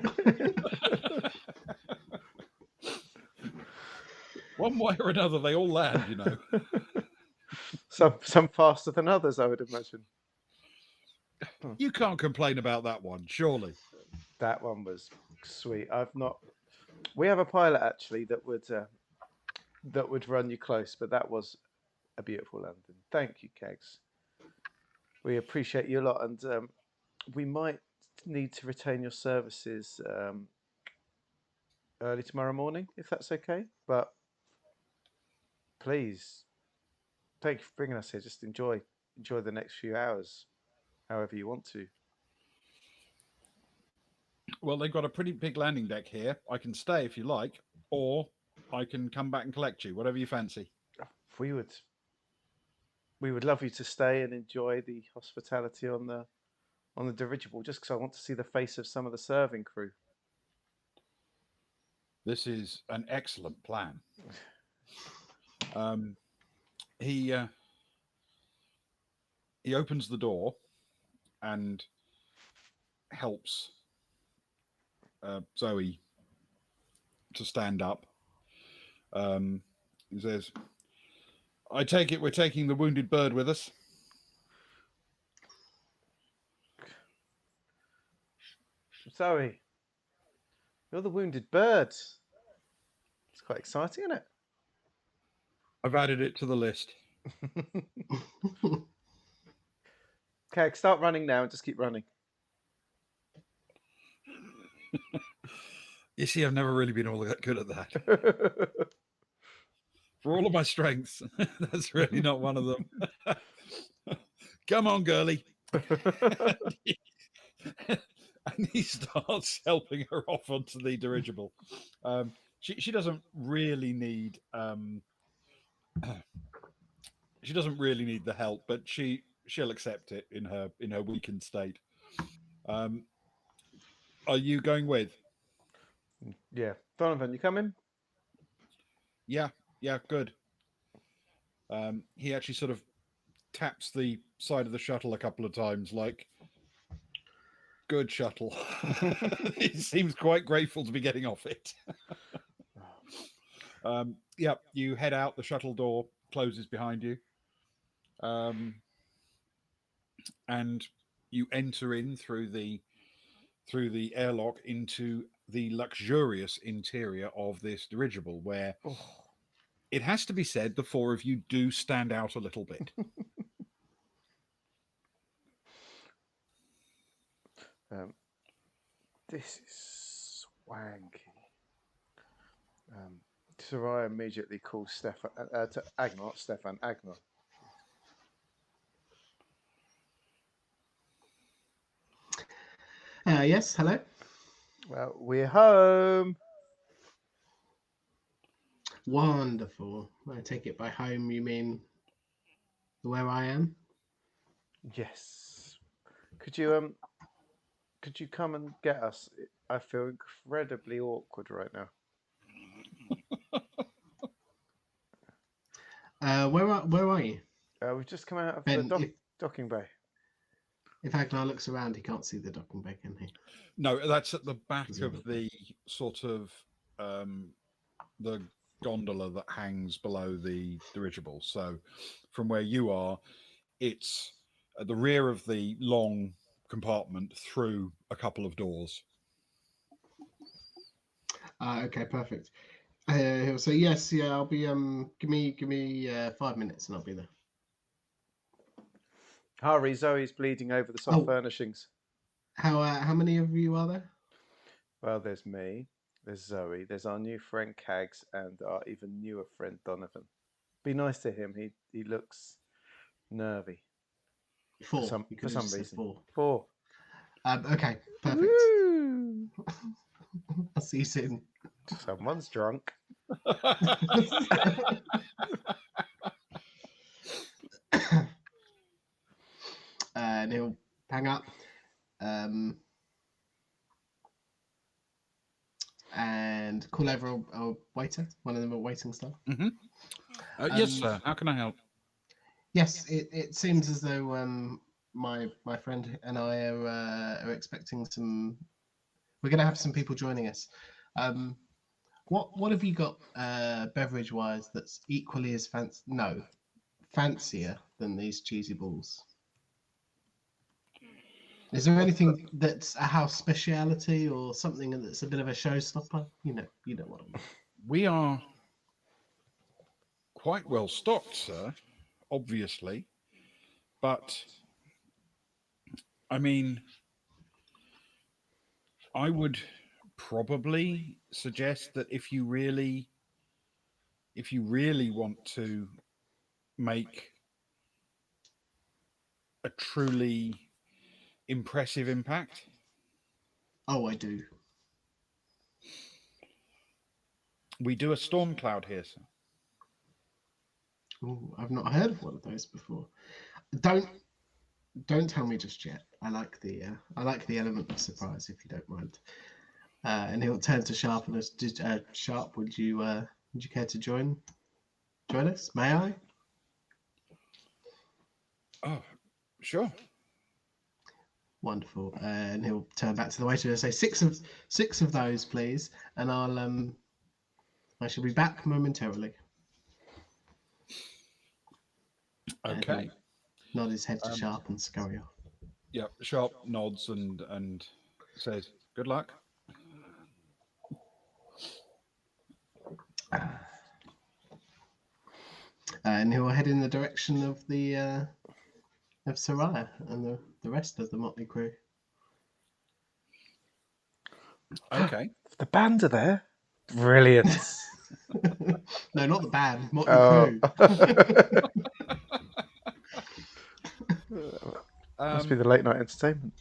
One way or another, they all land. Some faster than others, I would imagine. You can't complain about that one, surely. That one was sweet. I've not. We have a pilot actually that would run you close, but that was a beautiful landing. Thank you, Kegs. We appreciate you a lot, and we might need to retain your services early tomorrow morning, if that's okay. But please, thank you for bringing us here. Just enjoy enjoy the next few hours however you want to. Well, they've got a pretty big landing deck here. I can stay if you like, or I can come back and collect you, whatever you fancy. We would love you to stay and enjoy the hospitality on the dirigible, just because I want to see the face of some of the serving crew. This is an excellent plan. He opens the door and helps Zoe to stand up. He says, "I take it we're taking the wounded bird with us." Zoe, you're the wounded bird. It's quite exciting, isn't it? I've added it to the list. Okay, start running now and just keep running. You see, I've never really been all that good at that. For all of my strengths, that's really not one of them. Come on, girlie. And he starts helping her off onto the dirigible. She doesn't really need she doesn't really need the help, but she'll accept it in her weakened state. Are you going with? Yeah, Donovan, you coming? Yeah, good. He actually sort of taps the side of the shuttle a couple of times, like, good shuttle. He seems quite grateful to be getting off it. Yeah, you head out. The shuttle door closes behind you, and you enter in through the airlock into the luxurious interior of this dirigible, where it has to be said the four of you do stand out a little bit. This is swanky. Sarai immediately calls Stefan to Agnar, not Stefan, Agnar. Yes, hello. Well, we're home. Wonderful. I take it by home you mean where I am? Yes. Could you come and get us? I feel incredibly awkward right now. Where are you? We've just come out of Ben, the docking bay. If Agnar looks around, he can't see the docking bay, can he? No, that's at the back of the sort of the gondola that hangs below the dirigible. So from where you are, it's at the rear of the long compartment through a couple of doors. Okay, perfect. So yes, yeah, I'll be. Give me 5 minutes and I'll be there. Hurry, Zoe's bleeding over the soft furnishings. How many of you are there? Well, there's me, there's Zoe, there's our new friend Cags, and our even newer friend Donovan. Be nice to him. He looks nervy. Four. For some reason. 4. Okay, perfect. I'll see you soon. Someone's drunk. And he'll hang up. And call over a waiter, one of them are waiting staff. Mm-hmm. Yes, sir. How can I help? Yes, it seems as though my friend and I are expecting some. We're going to have some people joining us. What have you got beverage wise that's equally as fancier than these cheesy balls? Is there anything that's a house speciality or something that's a bit of a showstopper? You know what I mean. We are quite well stocked, sir, obviously. But I mean, I would probably suggest that if you really want to make a truly impressive impact? Oh, I do. We do a storm cloud here, sir. Ooh, I've not heard of one of those before. Don't tell me just yet. I like the element of surprise, if you don't mind. And he'll turn to Sharp and us. Sharp, would you care to join us? May I? Oh, sure. Wonderful. And he'll turn back to the waiter and say six of those, please. And I shall be back momentarily. And Okay. he'll nod his head to Sharp and scurry off. Yeah, Sharp nods and says, "Good luck." And he'll head in the direction of the of Soraya and the rest of the motley crew. Okay. The band are there. Brilliant. No, not the band, motley Oh. crew. Must be the late night entertainment.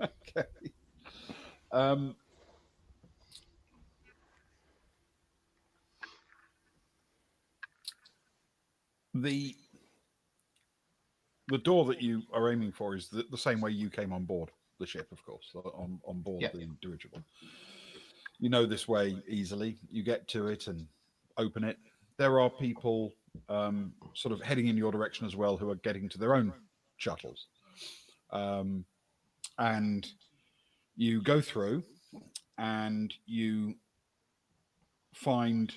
Okay. Um, the door that you are aiming for is the same way you came on board the ship, of course, on board Yep. the dirigible. You know this way easily. You get to it and open it. There are people sort of heading in your direction as well who are getting to their own shuttles. And you go through and you find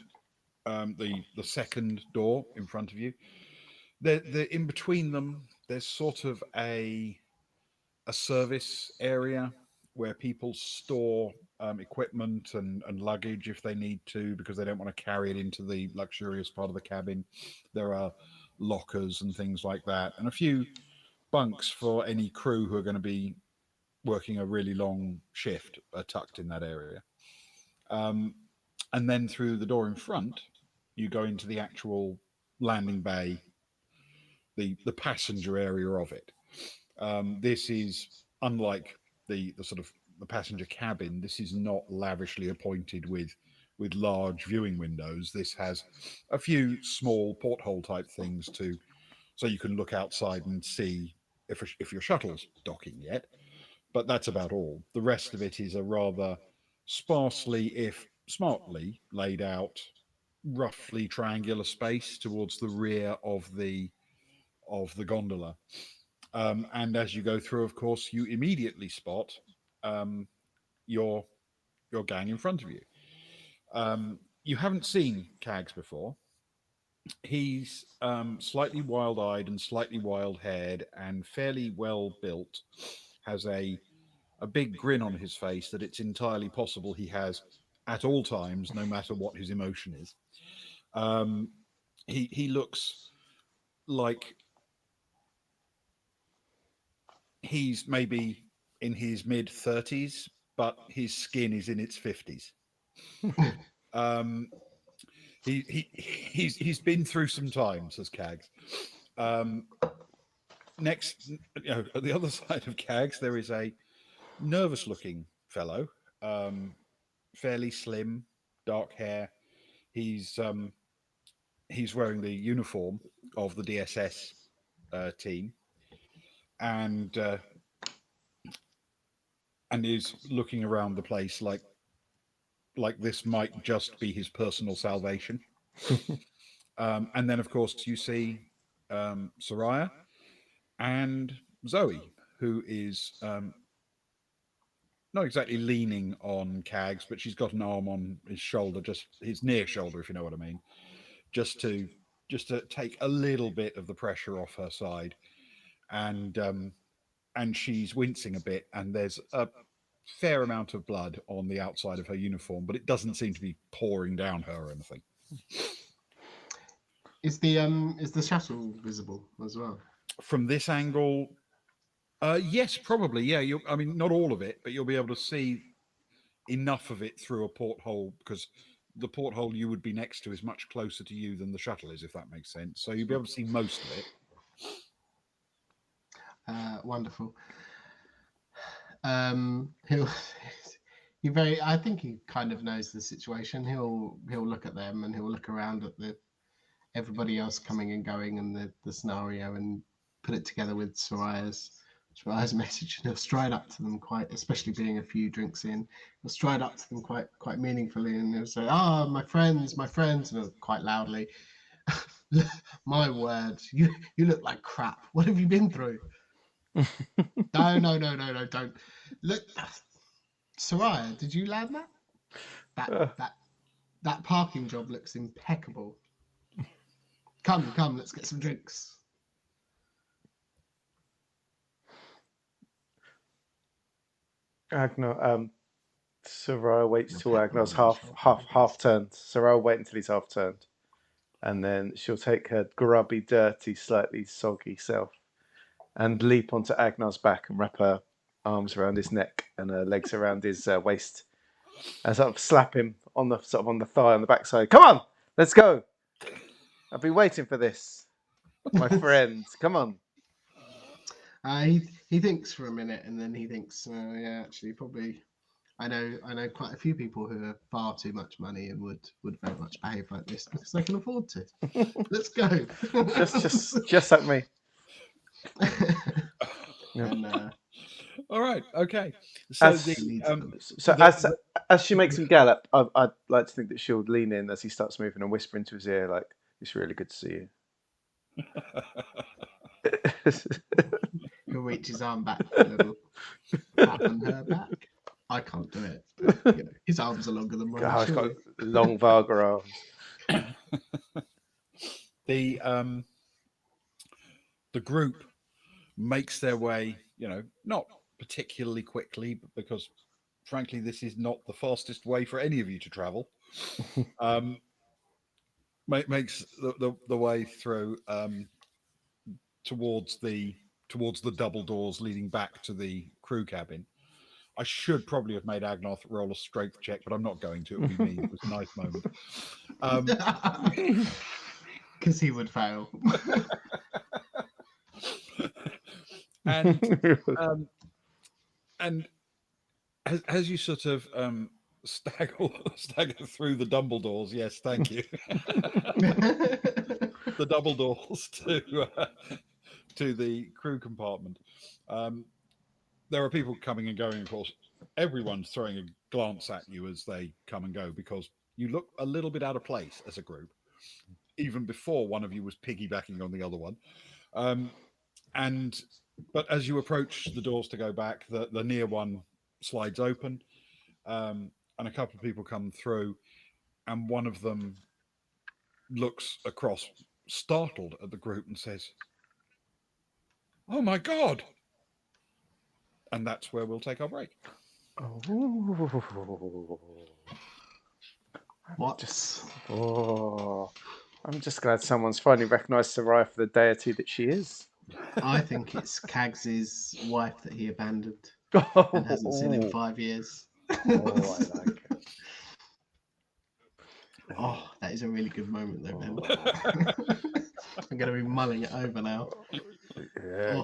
the second door in front of you. The in between them, there's sort of a service area where people store equipment and luggage if they need to, because they don't want to carry it into the luxurious part of the cabin. There are lockers and things like that, and a few bunks for any crew who are going to be working a really long shift are tucked in that area. Um, and then through the door in front, you go into the actual landing bay, the passenger area of it. This is unlike the sort of the passenger cabin. This is not lavishly appointed with large viewing windows. This has a few small porthole type things to so you can look outside and see if your shuttle's docking yet. But that's about all. The rest of it is a rather sparsely, if smartly, laid out, roughly triangular space towards the rear of the gondola. And as you go through, of course, you immediately spot um, your gang in front of you. You haven't seen Cags before. He's slightly wild-eyed and slightly wild-haired and fairly well built. Has a big grin on his face that it's entirely possible he has at all times, no matter what his emotion is. Um, he looks like he's maybe in his mid 30s, but his skin is in its 50s. um, he's been through some time, says Cags. Next, at the other side of Cags, there is a nervous-looking fellow, fairly slim, dark hair. He's wearing the uniform of the DSS team, and is looking around the place like this might just be his personal salvation. And then, of course, you see Soraya and Zoe, who is not exactly leaning on Cags, but she's got an arm on his shoulder, just his near shoulder, if you know what I mean, just to take a little bit of the pressure off her side, and she's wincing a bit, and there's a fair amount of blood on the outside of her uniform, but it doesn't seem to be pouring down her or anything. Is the shuttle visible as well? From this angle, yes, probably. Yeah, I mean, not all of it, but you'll be able to see enough of it through a porthole because the porthole you would be next to is much closer to you than the shuttle is, if that makes sense. So you'll be able to see most of it. Wonderful. He'll I think he kind of knows the situation. He'll look at them and he'll look around at everybody else coming and going and the scenario and put it together with Soraya's message, and he'll stride up to them quite, especially being a few drinks in, he'll stride up to them quite meaningfully, and he'll say, my friends, and quite loudly, my word, you look like crap. What have you been through? No, don't. Look, Soraya, did you land that? That parking job looks impeccable. Come, let's get some drinks. Agnar, Soraya waits till Agnar's half turned. Soraya will wait until he's half turned, and then she'll take her grubby, dirty, slightly soggy self and leap onto Agnar's back and wrap her arms around his neck and her legs around his waist, and sort of slap him on the thigh on the backside. Come on, let's go. I've been waiting for this, my friends. Come on. He thinks for a minute, and then he thinks, yeah, actually, probably. I know quite a few people who have far too much money and would very much behave like this because they can afford to. Let's go. just like me. And, all right, okay. So as she makes him gallop, I'd like to think that she'll lean in as he starts moving and whisper into his ear, like, "It's really good to see you." He'll reach his arm back for a little pat on her back. I can't do it. But, his arms are longer than mine. Oh, he's got long Varga arms. The group makes their way, not particularly quickly, but because frankly this is not the fastest way for any of you to travel. Makes the way through towards the double doors leading back to the crew cabin. I should probably have made Agnar roll a strength check, but I'm not going to. It would be mean. It was a nice moment. Because he would fail. And as you sort of stagger through the double doors, yes, thank you. The double doors to the crew compartment. There are people coming and going, of course. Everyone's throwing a glance at you as they come and go because you look a little bit out of place as a group, even before one of you was piggybacking on the other one. But as you approach the doors to go back, the near one slides open, and a couple of people come through, and one of them looks across, startled at the group, and says, "Oh my God!" And that's where we'll take our break. I'm just glad someone's finally recognised Soraya for the deity that she is. I think it's Kags's wife that he abandoned and hasn't seen in 5 years. I like it. Oh, that is a really good moment, though, Ben. I'm going to be mulling it over now. Yeah.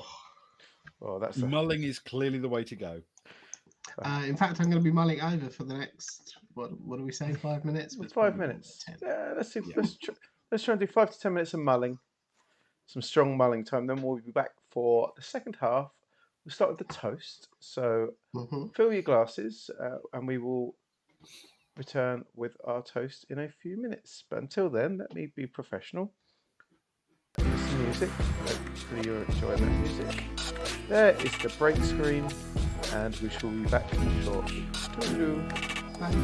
That's mulling is clearly the way to go. In fact, I'm going to be mulling over for the next, what do we say, 5 minutes? 5 minutes. Yeah, let's try and do 5 to 10 minutes of mulling. Some strong mulling time. Then we'll be back for the second half. We'll start with the toast. So fill your glasses, and we will return with our toast in a few minutes. But until then, let me be professional. Some music. Hopefully you're enjoying that music. There is the break screen, and we shall be back shortly. Bye.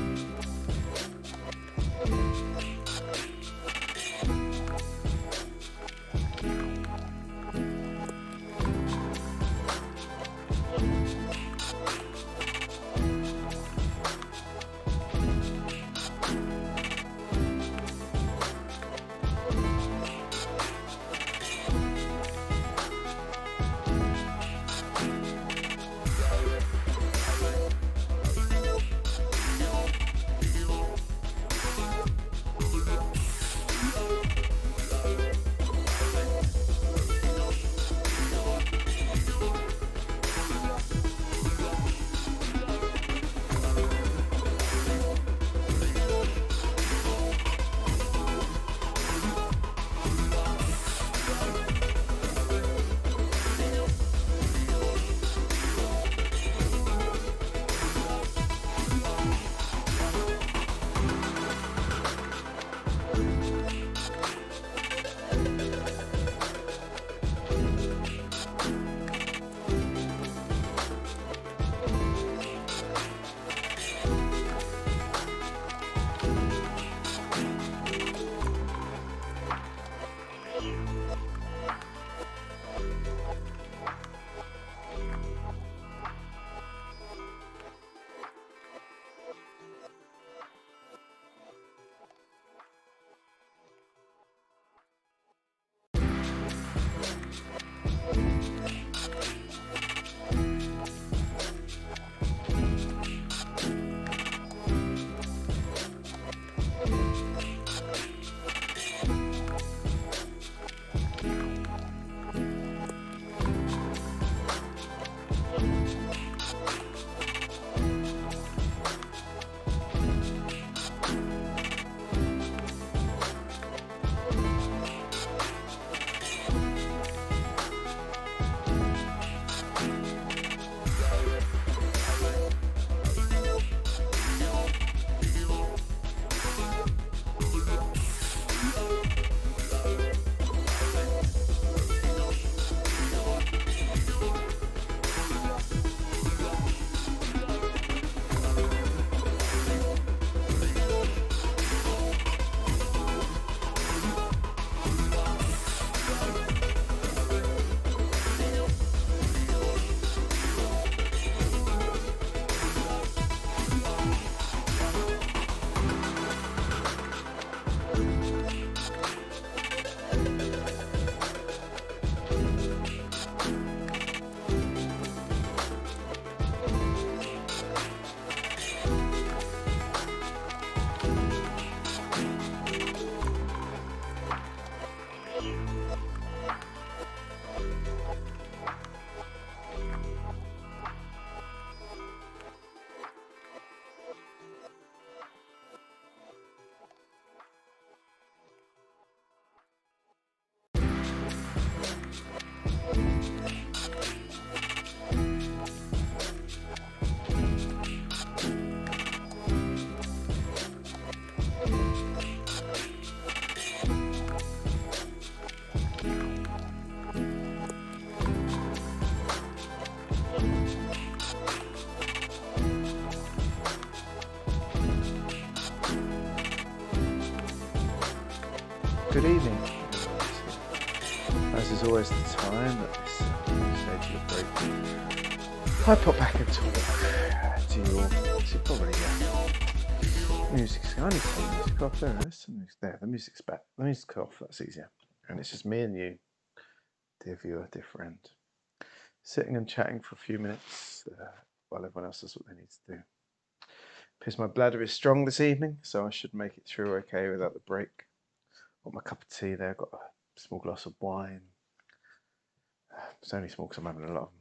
the time at this stage of the break, I pop back and talk to you all. So probably music's. I need to take the music off there. There's some music there. The music's back. The music's off. That's easier. And it's just me and you, dear viewer, dear friend, sitting and chatting for a few minutes while everyone else does what they need to do. Because my bladder is strong this evening, so I should make it through okay without the break. Got my cup of tea there. Got a small glass of wine. It's only small because I'm having a lot of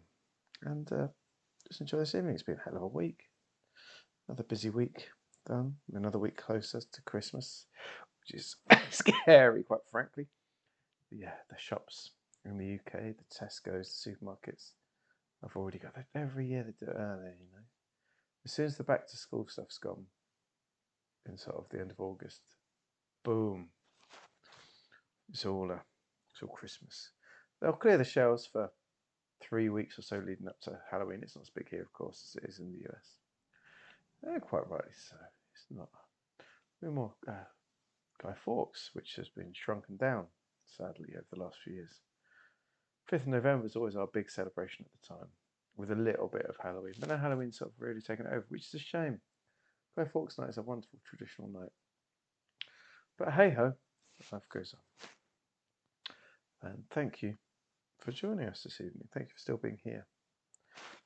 them. And just enjoy this evening. It's been a hell of a week. Another busy week done. Another week closer to Christmas, which is scary, quite frankly. Yeah, the shops in the UK, the Tesco's, the supermarkets, I've already got that. Every year they do it early, you know. As soon as the back to school stuff's gone, in sort of the end of August, boom, it's all Christmas. They'll clear the shelves for 3 weeks or so leading up to Halloween. It's not as big here, of course, as it is in the US. Quite rightly so. It's not. We're more Guy Fawkes, which has been shrunken down, sadly, over the last few years. 5th of November is always our big celebration at the time, with a little bit of Halloween. But now Halloween's sort of really taken it over, which is a shame. Guy Fawkes Night is a wonderful traditional night. But hey ho, life goes on. And thank you for joining us this evening. Thank you for still being here.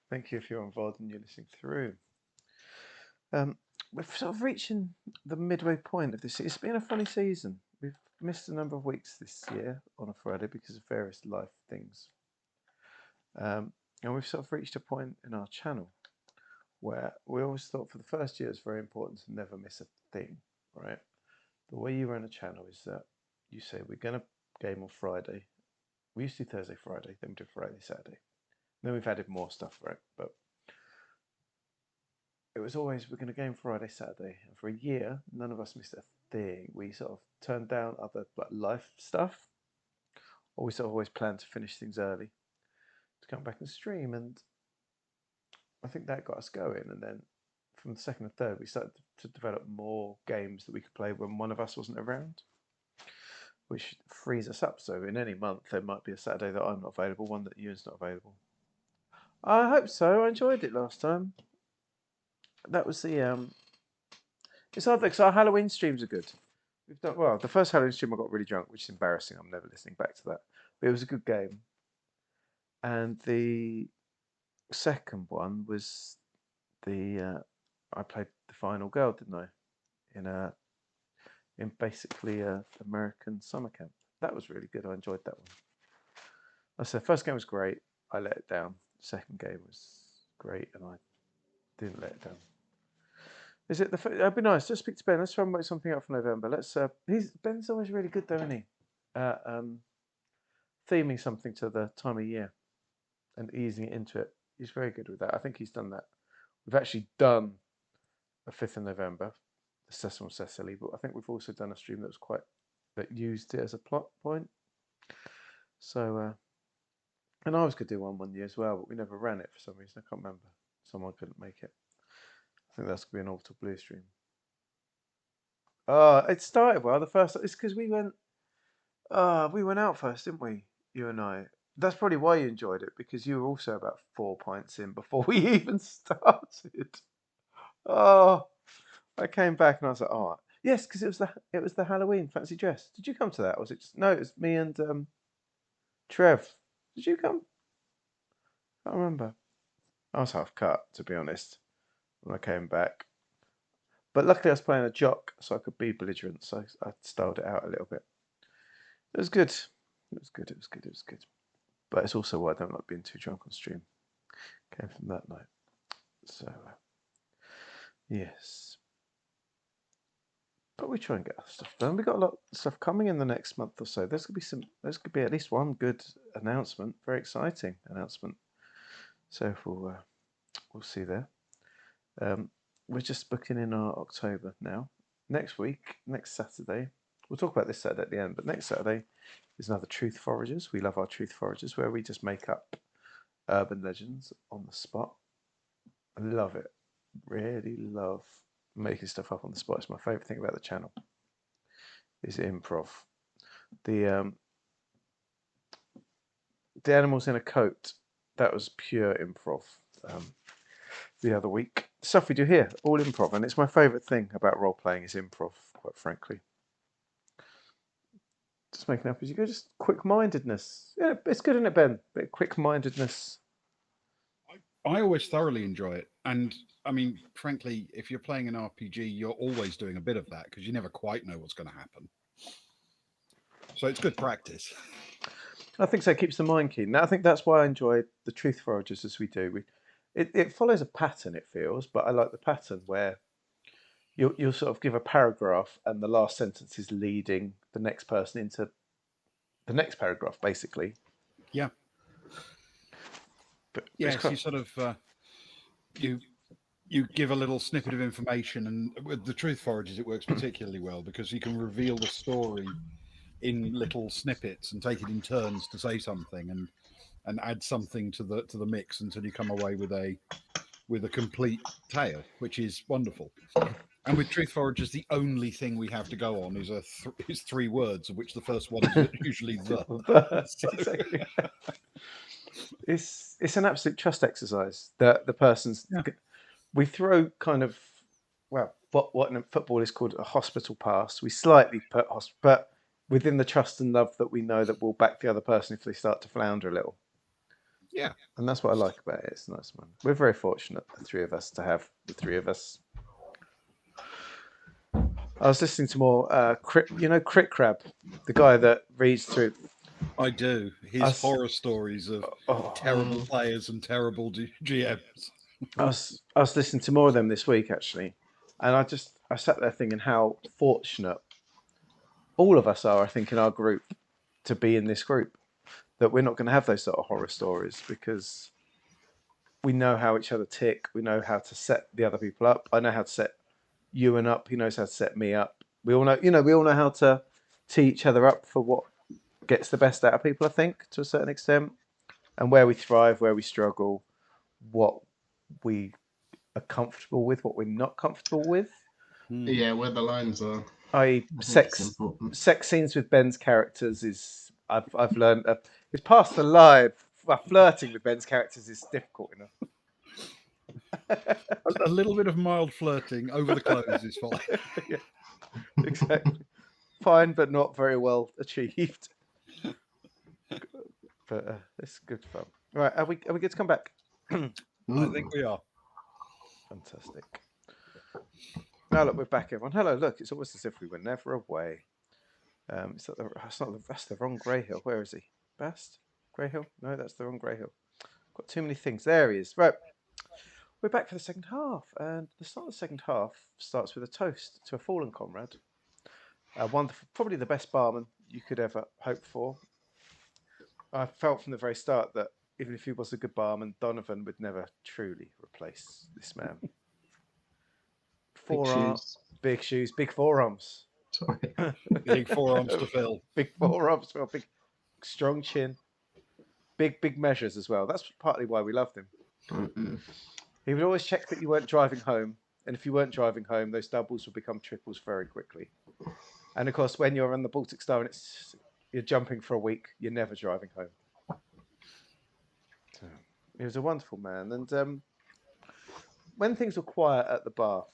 Thank you if you're involved and you're listening through. We're sort of reaching the midway point of this. It's been a funny season. We've missed a number of weeks this year on a Friday because of various life things. And we've sort of reached a point in our channel where we always thought for the first year it's very important to never miss a thing, right? The way you run a channel is that you say we're going to game on Friday. We used to do Thursday, Friday, then we do Friday, Saturday. Then we've added more stuff, right? But it was always we're going to game Friday, Saturday. And for a year, none of us missed a thing. We sort of turned down other like life stuff, or we sort of always planned to finish things early to come back and stream. And I think that got us going. And then from the second and third, we started to develop more games that we could play when one of us wasn't around, which frees us up. So in any month, there might be a Saturday that I'm not available, one that Ewan's not available. I hope so. I enjoyed it last time. That was the it's hard because our Halloween streams are good. We've done well. The first Halloween stream I got really drunk, which is embarrassing. I'm never listening back to that, but it was a good game. And the second one was the I played the final girl, didn't I? In basically a American summer camp. That was really good. I enjoyed that one. I said the first game was great. I let it down. The second game was great, and I didn't let it down. Is it the? It'd be nice. Just speak to Ben. Let's try and make something up for November. Let's. Ben's always really good, though, isn't he? Theming something to the time of year and easing it into it. He's very good with that. I think he's done that. We've actually done a 5th of November, the Sesame Cecily, but I think we've also done a stream that used it as a plot point. So, and I was going to do one year as well, but we never ran it for some reason. I can't remember. Someone couldn't make it. I think that's going to be an Orbital Blue stream. It started well. The first, it's because we went out first, didn't we? You and I. That's probably why you enjoyed it, because you were also about 4 pints in before we even started. Oh, I came back and I was like, oh, yes, because it was the Halloween fancy dress. Did you come to that? Or was it just, no, it was me and Trev. Did you come? I can't remember. I was half cut, to be honest, when I came back. But luckily I was playing a jock, so I could be belligerent, so I styled it out a little bit. It was good. It was good. But it's also why I don't like being too drunk on stream. Came from that night. So, yes. But we try and get our stuff done. We've got a lot of stuff coming in the next month or so. There's could be at least one good announcement, very exciting announcement. So we'll see there. We're just booking in our October now. Next Saturday, we'll talk about this Saturday at the end, but next Saturday is another Truth Foragers. We love our Truth Foragers, where we just make up urban legends on the spot. I love it. Really love making stuff up on the spot. It's my favourite thing about the channel. Is improv. The Animals in a Coat. That was pure improv. The other week, stuff we do here, all improv, and it's my favourite thing about role playing is improv. Quite frankly, just making up as you go. Just quick-mindedness. Yeah, it's good, isn't it, Ben? Bit of quick-mindedness. I always thoroughly enjoy it. And I mean, frankly, if you're playing an RPG, you're always doing a bit of that because you never quite know what's going to happen. So it's good practice. I think so. It keeps the mind keen. Now, I think that's why I enjoy the Truth Foragers as we do. It follows a pattern, it feels, but I like the pattern where you'll sort of give a paragraph and the last sentence is leading the next person into the next paragraph, basically. Yeah. But yes, you sort of you give a little snippet of information, and with the Truth Foragers, it works particularly well because you can reveal the story in little snippets and take it in turns to say something and add something to the mix until you come away with a complete tale, which is wonderful. And with Truth Foragers, the only thing we have to go on is 3 words, of which the first one is usually the. So. Exactly. It's an absolute trust exercise that the person's. Yeah. We throw kind of, well, what in football is called a hospital pass. We slightly put but within the trust and love that we know that we'll back the other person if they start to flounder a little. Yeah. And that's what I like about it. It's a nice one. We're very fortunate, the three of us, to have the three of us. I was listening to more, Crit Crab, the guy that reads through. I do. His horror stories of terrible players and terrible GMs. I was listening to more of them this week, actually. And I sat there thinking how fortunate all of us are, I think, in our group to be in this group. That we're not going to have those sort of horror stories because we know how each other tick. We know how to set the other people up. I know how to set Ewan up. He knows how to set me up. We all know how to tee each other up for what gets the best out of people, I think, to a certain extent. And where we thrive, where we struggle, what we are comfortable with, what we're not comfortable with. Yeah, where the lines are. Sex scenes with Ben's characters is I've learned it's past the line. Flirting with Ben's characters is difficult enough. A little bit of mild flirting over the clothes is fine. Yeah, exactly. Fine, but not very well achieved. But it's good fun. Right, are we good to come back? I think we are. Fantastic. Now look, we're back, everyone. Hello, look, it's almost as if we were never away. That's the wrong Greyhill. Where is he? Bast? Greyhill? No, that's the wrong Greyhill. Got too many things. There he is. Right. We're back for the second half, and the start of the second half starts with a toast to a fallen comrade. Probably the best barman you could ever hope for. I felt from the very start that even if he was a good barman, Donovan would never truly replace this man. Big shoes, big forearms. Sorry. Big forearms to fill. Big forearms, well, big, strong chin. Big measures as well. That's partly why we loved him. Mm-mm. He would always check that you weren't driving home, and if you weren't driving home, those doubles would become triples very quickly. And of course, when you're on the Baltic Star and you're jumping for a week, you're never driving home. So, he was a wonderful man, and when things were quiet at the bar,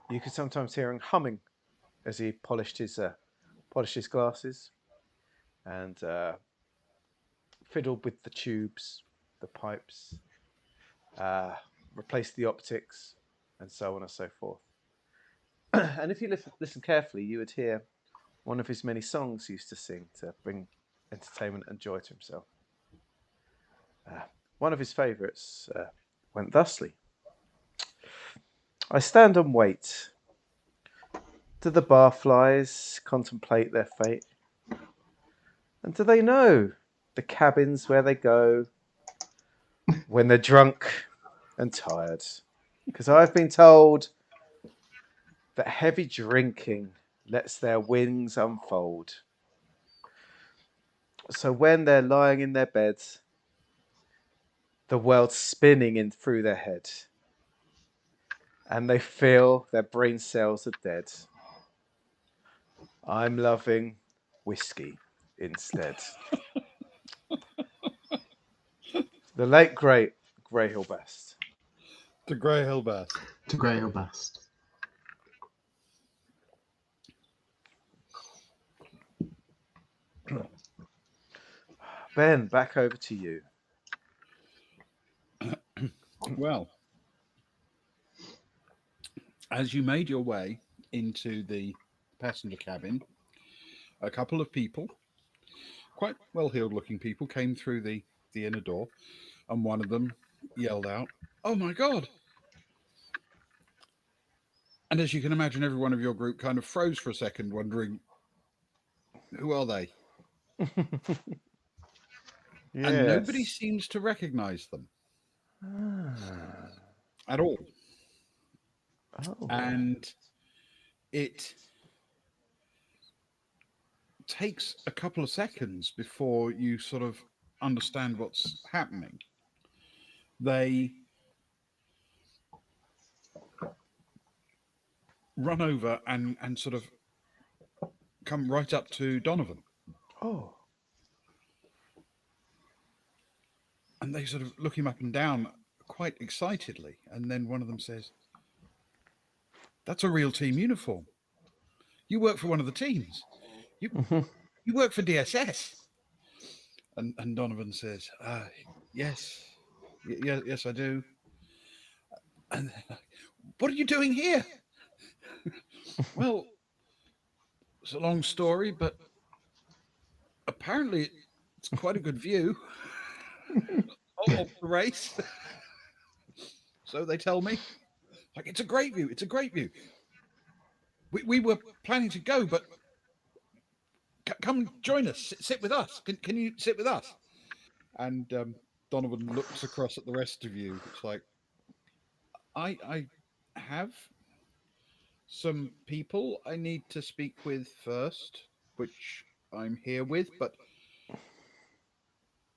you could sometimes hear him humming as he polished his glasses and fiddled with the tubes, the pipes, replaced the optics, and so on and so forth. And if you listen carefully, you would hear one of his many songs he used to sing to bring entertainment and joy to himself. One of his favourites went thusly. I stand and wait. Do the barflies contemplate their fate? And do they know the cabins where they go when they're drunk and tired? Because I've been told that heavy drinking lets their wings unfold. So when they're lying in their beds, the world's spinning in through their head, and they feel their brain cells are dead. I'm loving whiskey instead. The late great Grey Hill Best. To Grey Hill Bass. To Grey Hill Bast. Ben, back over to you. Well, as you made your way into the passenger cabin, a couple of people, quite well-heeled looking people, came through the inner door, and one of them yelled out, "Oh my God!" And as you can imagine, every one of your group kind of froze for a second, wondering, who are they? And nobody Yes. seems to recognize them Ah. at all. Oh. And it takes a couple of seconds before you sort of understand what's happening. They run over and sort of come right up to Donovan. Oh. And they sort of look him up and down quite excitedly. And then one of them says, "That's a real team uniform. You work for one of the teams. You you work for DSS." And Donovan says, "Yes, yes, I do." And they're like, "What are you doing here?" Well, it's a long story, but apparently it's quite a good view of the race. So they tell me, like, it's a great view. It's a great view. We were planning to go, but come join us. Sit with us. Can you sit with us? And Donovan looks across at the rest of you. It's like, I have some people I need to speak with first, which I'm here with, but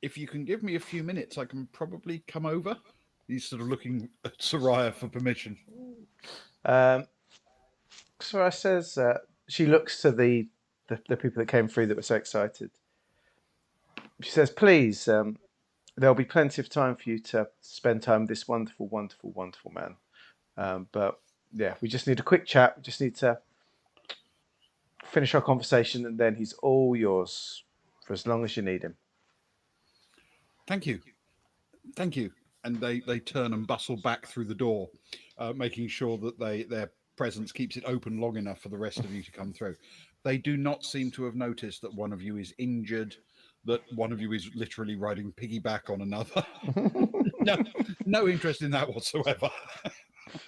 if you can give me a few minutes, I can probably come over. He's sort of looking at Soraya for permission. Sarah says she looks to the people that came through that were so excited. She says, "Please, there'll be plenty of time for you to spend time with this wonderful, wonderful, wonderful man. But yeah, we just need a quick chat. We just need to finish our conversation, and then he's all yours for as long as you need him." Thank you. Thank you. And they turn and bustle back through the door, making sure that their presence keeps it open long enough for the rest of you to come through. They do not seem to have noticed that one of you is injured, that one of you is literally riding piggyback on another. No, no interest in that whatsoever.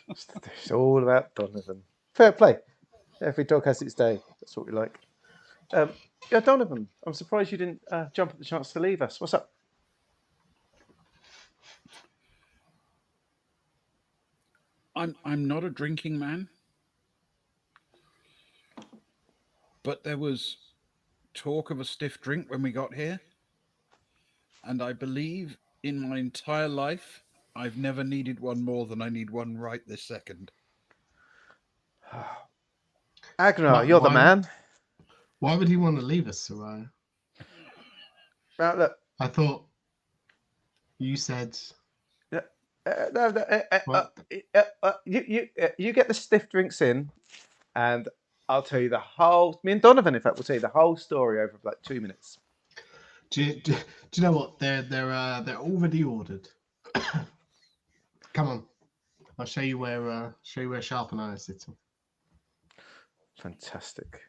It's all about Donovan. Fair play. Every dog has its day. That's what we like. Yeah, Donovan, I'm surprised you didn't jump at the chance to leave us. What's up? I'm not a drinking man, but there was talk of a stiff drink when we got here, and I believe in my entire life I've never needed one more than I need one right this second. Agnar, But you're the man. why would he want to leave us, Soraya? Look, I thought you said what? you get the stiff drinks in, and I'll tell you the whole. Me and Donovan, in fact, will tell you the whole story over like 2 minutes. Do you know what? They're already ordered. Come on, I'll show you where Sharp and I are sitting. Fantastic.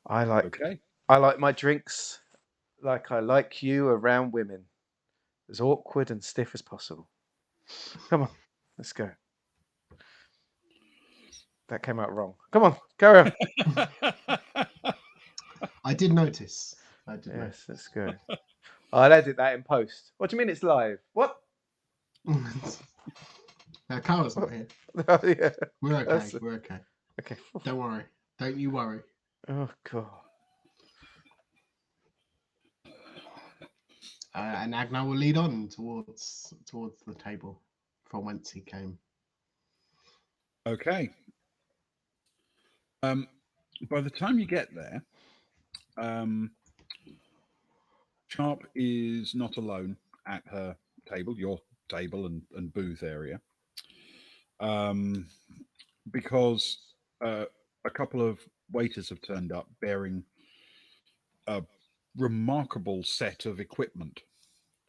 I like Okay. my drinks like I like you around women, as awkward and stiff as possible. Come on, let's go. That came out wrong. Come on, carry on. I did notice. Yes, let's go. I'll edit that in post. What do you mean it's live? What? Carla's not here. Oh, yeah. We're okay. That's- We're okay. Okay. Don't worry. Don't you worry. Oh god. And Agnar will lead on towards the table from whence he came. Okay. By the time you get there, Sharp is not alone, at her table, your table and booth area, um, because a couple of waiters have turned up bearing a remarkable set of equipment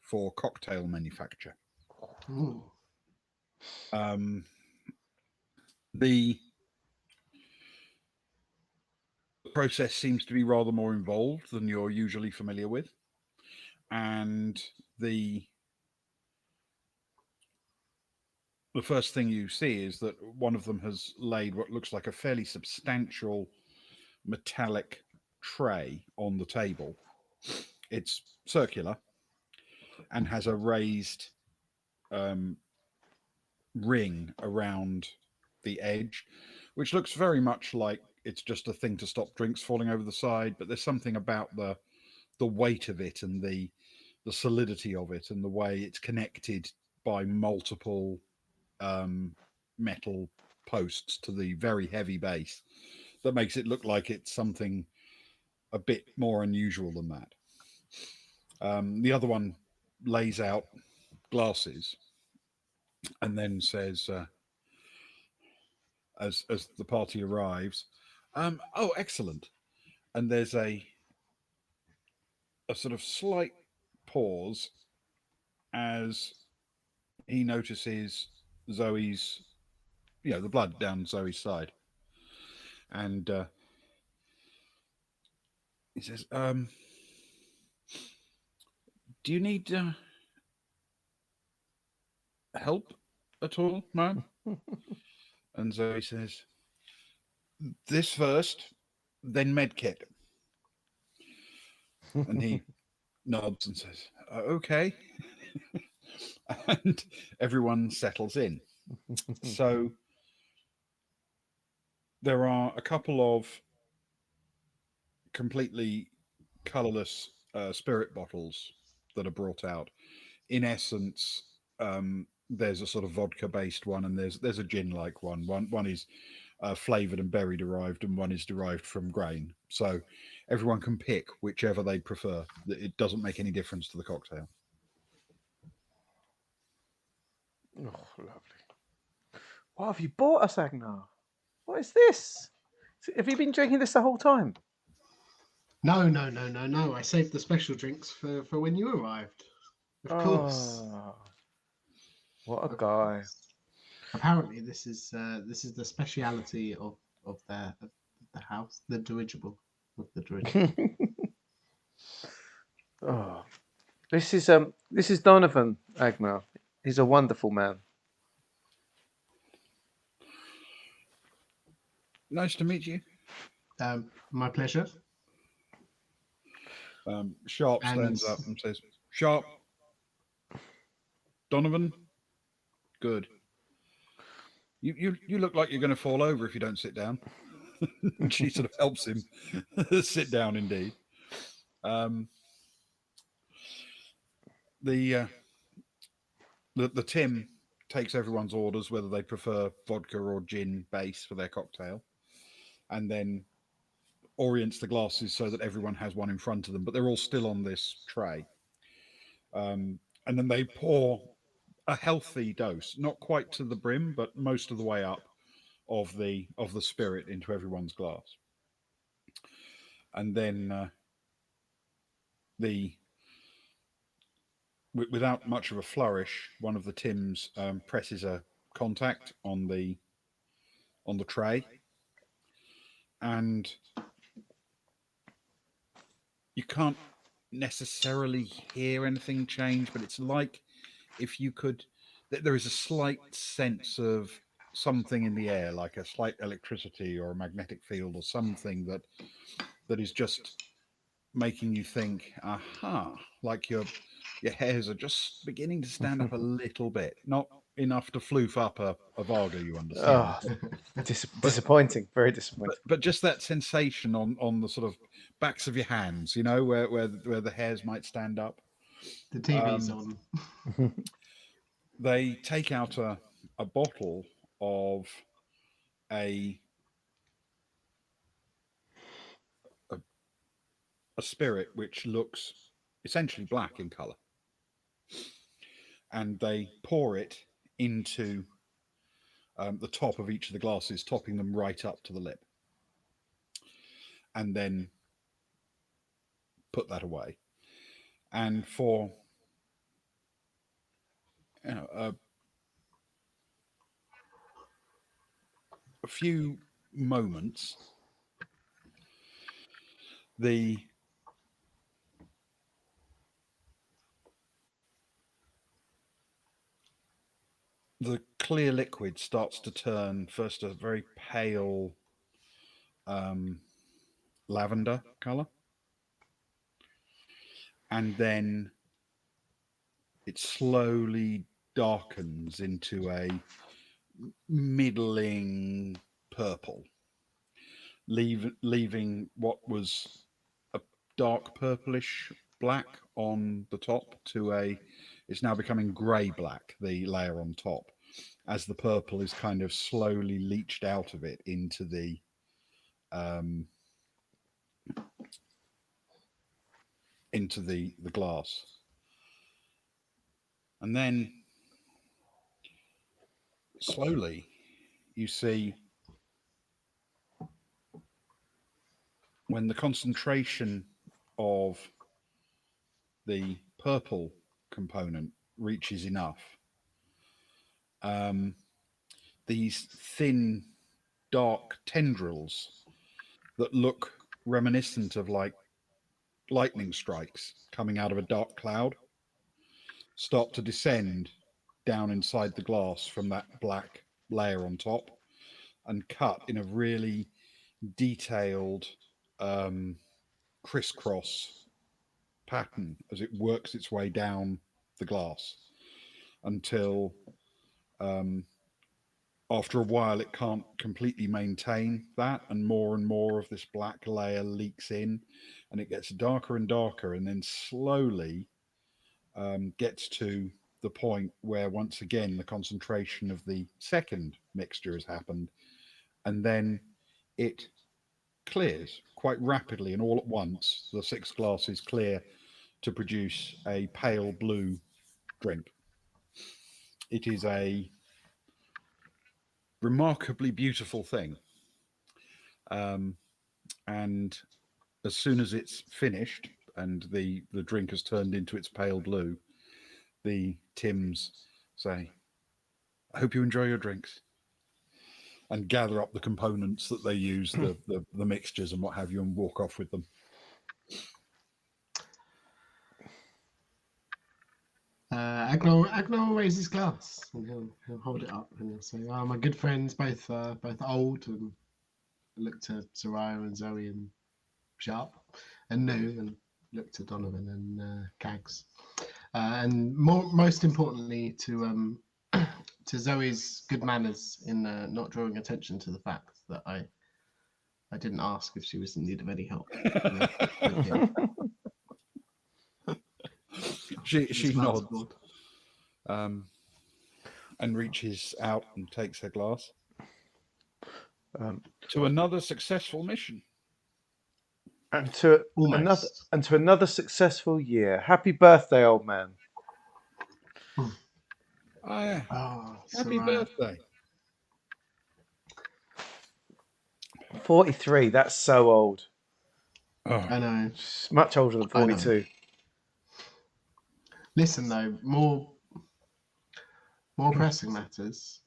for cocktail manufacture. Ooh. Um, the process seems to be rather more involved than you're usually familiar with, and the first thing you see is that one of them has laid what looks like a fairly substantial metallic tray on the table. It's circular and has a raised um, ring around the edge, which looks very much like it's just a thing to stop drinks falling over the side. But there's something about the weight of it and the solidity of it and the way it's connected by multiple metal posts to the very heavy base that makes it look like it's something a bit more unusual than that. The other one lays out glasses and then says, as the party arrives, "Oh, excellent!" And there's a sort of slight pause as he notices Zoe's, the blood down Zoe's side, and he says, "Do you need help at all, man?" And Zoe says, "This first, then medkit." And he nods and says, "Okay." And everyone settles in. So there are a couple of completely colorless spirit bottles that are brought out. In essence, there's a sort of vodka-based one, and there's a gin-like one. One is flavored and berry derived, and one is derived from grain. So everyone can pick whichever they prefer. It doesn't make any difference to the cocktail. Oh, lovely. What have you bought us, Agnar? What is this? Have you been drinking this the whole time? No, no, no, no, no. I saved the special drinks for when you arrived. Of course. Oh, what a Of guy. course. Apparently, this is the speciality of the house, the dirigible of the dirigible. Oh, this is Donovan Agnar. He's a wonderful man. Nice to meet you. My pleasure. Sharp stands And up and says, "Sharp, Donovan, good. You look like you're going to fall over if you don't sit down." And she sort of helps him sit down. Indeed, the Tim takes everyone's orders, whether they prefer vodka or gin base for their cocktail, and then orients the glasses so that everyone has one in front of them, but they're all still on this tray. And then they pour a healthy dose, not quite to the brim, but most of the way up of the spirit into everyone's glass. And then the without much of a flourish, one of the Tims presses a contact on the tray, and you can't necessarily hear anything change, but it's like if you could. There is a slight sense of something in the air, like a slight electricity or a magnetic field or something that is just making you think, aha, like your hairs are just beginning to stand up a little bit, not enough to floof up a Varga, you understand, Oh, disappointing. Very disappointing. but just that sensation on the sort of backs of your hands, where the hairs might stand up. the TV's on. They take out a bottle of a spirit which looks essentially black in color. and they pour it into the top of each of the glasses, topping them right up to the lip, and then put that away. And for a few moments, the clear liquid starts to turn first a very pale lavender color, and then it slowly darkens into a middling purple, leaving what was a dark purplish black on the top to it's now becoming grey black, the layer on top, as the purple is kind of slowly leached out of it into the glass. And then slowly you see when the concentration of the purple component reaches enough, these thin, dark tendrils that look reminiscent of like lightning strikes coming out of a dark cloud start to descend down inside the glass from that black layer on top and cut in a really detailed crisscross pattern as it works its way down the glass until after a while it can't completely maintain that, and more of this black layer leaks in, and it gets darker and darker, and then slowly gets to the point where once again the concentration of the second mixture has happened, and then it clears quite rapidly, and all at once the 6 glasses clear to produce a pale blue drink. It is a remarkably beautiful thing. And as soon as it's finished and the drink has turned into its pale blue, the Tims say, "I hope you enjoy your drinks," and gather up the components that they use, the mixtures and what have you, and walk off with them. Agnar will raise his glass and he'll hold it up and he'll say, "Oh, my good friends, both old," and look to Soraya and Zoe and Sharp and New, and look to Donovan and Cags, and most importantly to to Zoe's good manners in not drawing attention to the fact that I didn't ask if she was in need of any help. With him. She nods and reaches out and takes her glass. To another successful mission. And to another successful year. Happy birthday, old man. Oh, yeah. Happy birthday. 43, that's so old. Oh. I know. It's much older than 42. Listen, though, more pressing matters.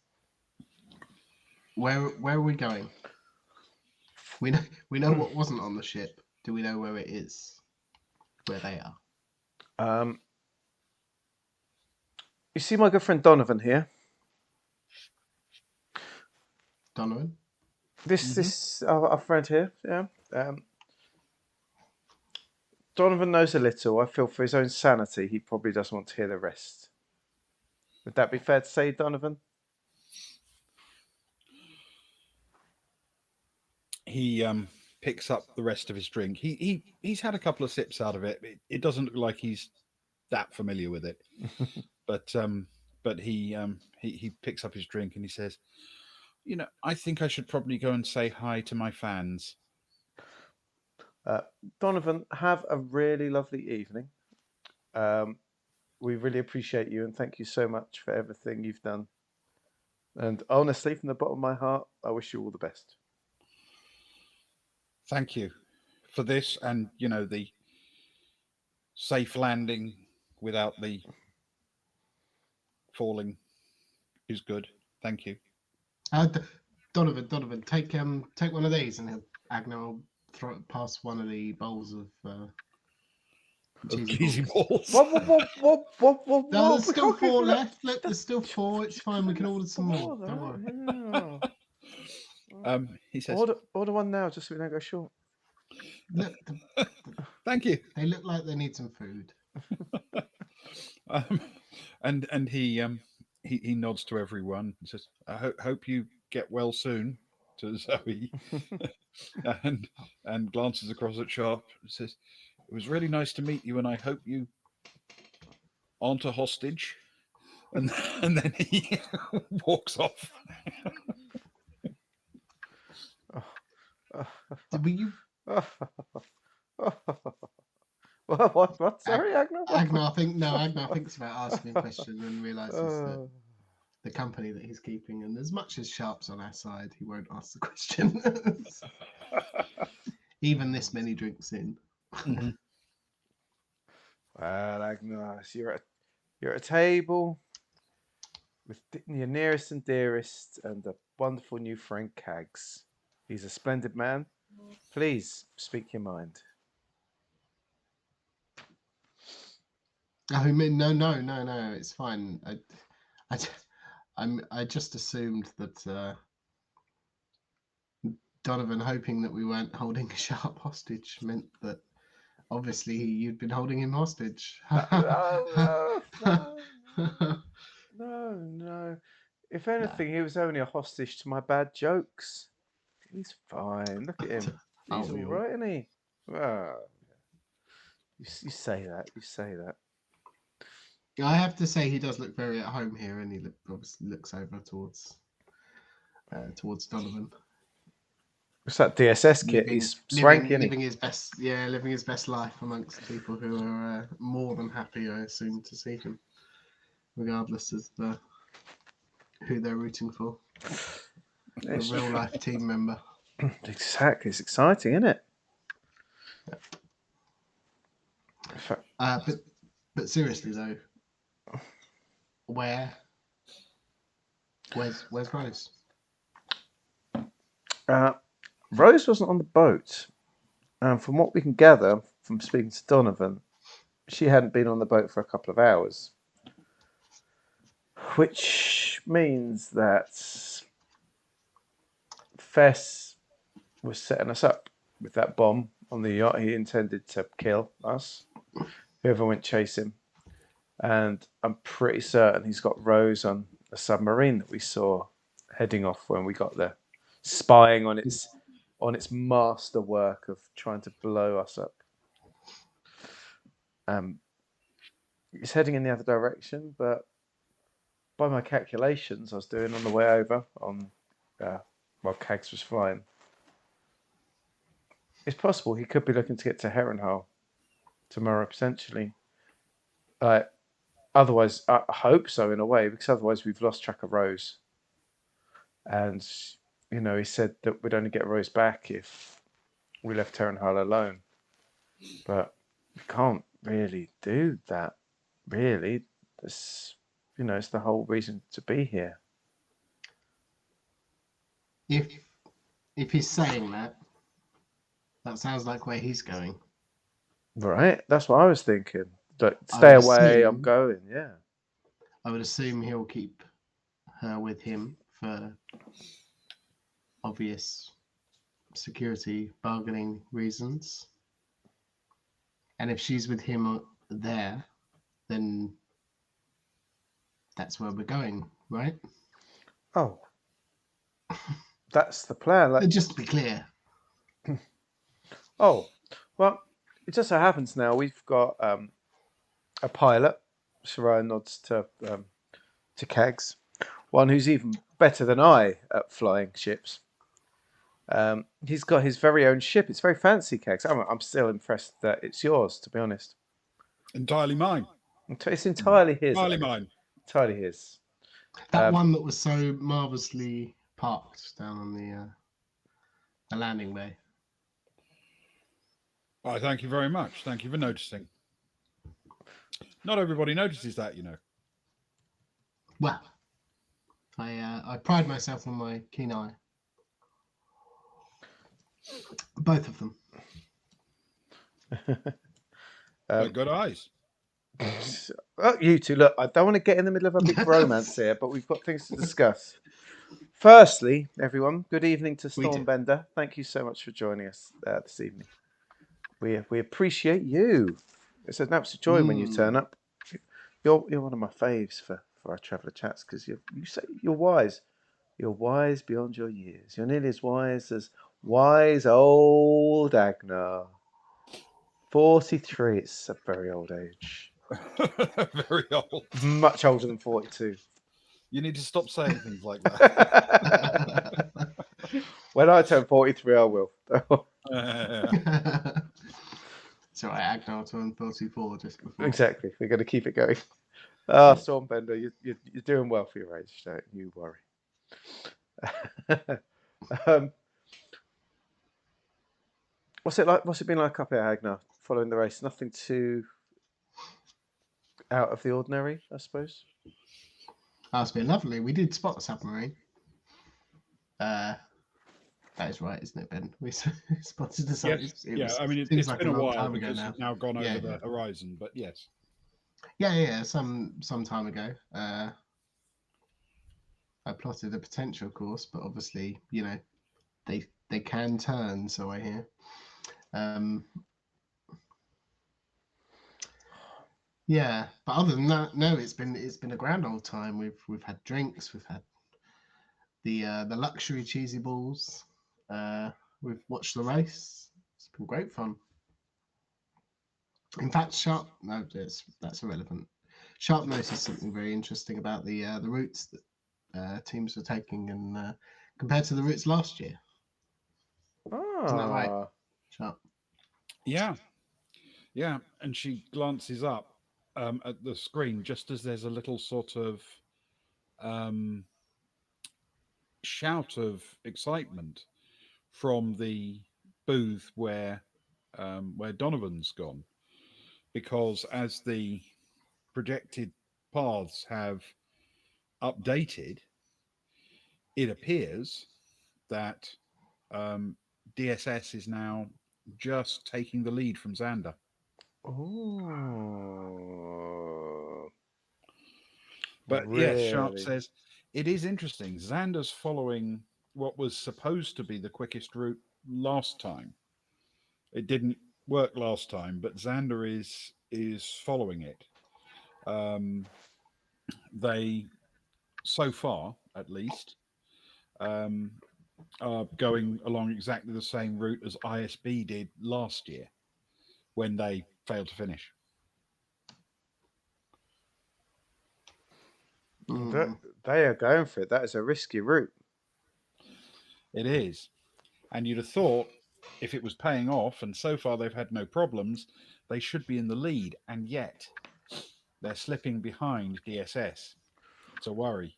Where are we going? We know what wasn't on the ship. Do we know where it is? Where they are? You see my good friend Donovan here? Donovan? This our friend here, yeah. Donovan knows a little. I feel for his own sanity, he probably doesn't want to hear the rest. Would that be fair to say, Donovan? He picks up the rest of his drink. He's had a couple of sips out of it. It doesn't look like he's that familiar with it, but he picks up his drink and he says, I think I should probably go and say hi to my fans. Donovan, have a really lovely evening. we really appreciate you and thank you so much for everything you've done. And honestly, from the bottom of my heart, I wish you all the best. Thank you for this, and the safe landing without the falling is good. Thank you. Donovan, take one of these, and Agnar will throw it past one of the bowls of cheesy balls. What? No, there's We still can't keep 4 it- left. Look, there's still 4. It's fine. We can order some more. Don't worry. He says, Order one now, just so we don't go short. Look, "Thank you." they look like they need some food. And he nods to everyone and says, "I hope you get well soon." To Zoe, and glances across at Sharp and says, "It was really nice to meet you, and I hope you aren't a hostage." And then he walks off. Were you? What? Sorry, Agnar? Agnar thinks about asking a question and realizes that the company that he's keeping, and as much as Sharp's on our side, he won't ask the question. Even this many drinks in. Mhm. Well, Agnar, you're at a table with your nearest and dearest and a wonderful new friend, Kags. He's a splendid man. Please speak your mind. I mean, no. It's fine. I just assumed that Donovan, hoping that we weren't holding Sharp hostage, meant that obviously you'd been holding him hostage. No. If anything, he was only a hostage to my bad jokes. He's fine. Look at him. He's all right, isn't he? Ah, you say that. You say that. I have to say he does look very at home here, and he obviously looks over towards Donovan. What's that DSS kit? He's swanky, isn't he? Living his best life amongst people who are more than happy, I assume, to see him, regardless of who they're rooting for. A real life team member. Exactly. It's exciting, isn't it? But seriously though, where's Rose? Rose wasn't on the boat. And from what we can gather from speaking to Donovan, she hadn't been on the boat for a couple of hours. Which means that Fess was setting us up with that bomb on the yacht. He intended to kill us, whoever went chase him. And I'm pretty certain he's got Rose on a submarine that we saw heading off when we got there, spying on its masterwork of trying to blow us up. He's heading in the other direction, but by my calculations I was doing on the way over while Kags was flying, it's possible he could be looking to get to Harrenhal tomorrow, potentially. Otherwise, I hope so in a way, because otherwise we've lost track of Rose. And, he said that we'd only get Rose back if we left Harrenhal alone. But we can't really do that, really. It's the whole reason to be here. If he's saying that sounds like where he's going. Right, that's what I was thinking. Like, stay away, I'm going, yeah. I would assume he'll keep her with him for obvious security bargaining reasons. And if she's with him there, then that's where we're going, right? Oh. That's the plan. Just to be clear. Oh, well, it just so happens now we've got a pilot. Sarai nods to Kags, one who's even better than I at flying ships. He's got his very own ship. It's very fancy, Kags. I'm still impressed that it's yours, to be honest. Entirely mine. It's entirely his. Entirely mine. Entirely his. That one that was so marvellously parked down on the landing bay. I thank you very much. Thank you for noticing. Not everybody notices that, you know. Well, I pride myself on my keen eye. Both of them. They're good eyes. You two, look, I don't want to get in the middle of a big romance here, but we've got things to discuss. Firstly, everyone, good evening to We do. Stormbender. Thank you so much for joining us this evening. We appreciate you. It's an absolute joy when you turn up. You're one of my faves for our traveller chats because you say you're wise. You're wise beyond your years. You're nearly as wise old Agnar. 43. It's a very old age. Very old. Much older than 42. You need to stop saying things like that. When I turn 43, I will. So Agnar turned 34 just before. Exactly. We're going to keep it going. Stormbender, you're doing well for your age. Don't you worry. What's it like? What's it been like up here, Agnar, following the race? Nothing too out of the ordinary, I suppose. That's been lovely. We did spot the submarine. That is right, isn't it, Ben? We spotted the submarine. Yes. I mean, it's like been a while time ago because now. it's now gone over the horizon, but yes. Yeah, some time ago. I plotted a potential course, but obviously, you know, they can turn, so I hear. Yeah, but other than that, no, it's been a grand old time. We've had drinks, we've had the luxury cheesy balls. We've watched the race. It's been great fun. In fact, that's irrelevant. Sharp noticed something very interesting about the routes that teams were taking and compared to the routes last year. Isn't that right, Sharp? Yeah. And she glances up at the screen just as there's a little sort of shout of excitement from the booth where Donovan's gone, because as the projected paths have updated, it appears that DSS is now just taking the lead from Xander. Oh. But really? yes, Sharp says it is interesting. Xander's following what was supposed to be the quickest route last time. It didn't work last time, but Xander is following it. They, so far at least, are going along exactly the same route as ISB did last year when they failed to finish. They are going for it. That is a risky route. It is. And you'd have thought if it was paying off, and so far they've had no problems, they should be in the lead. And yet they're slipping behind DSS. It's a worry.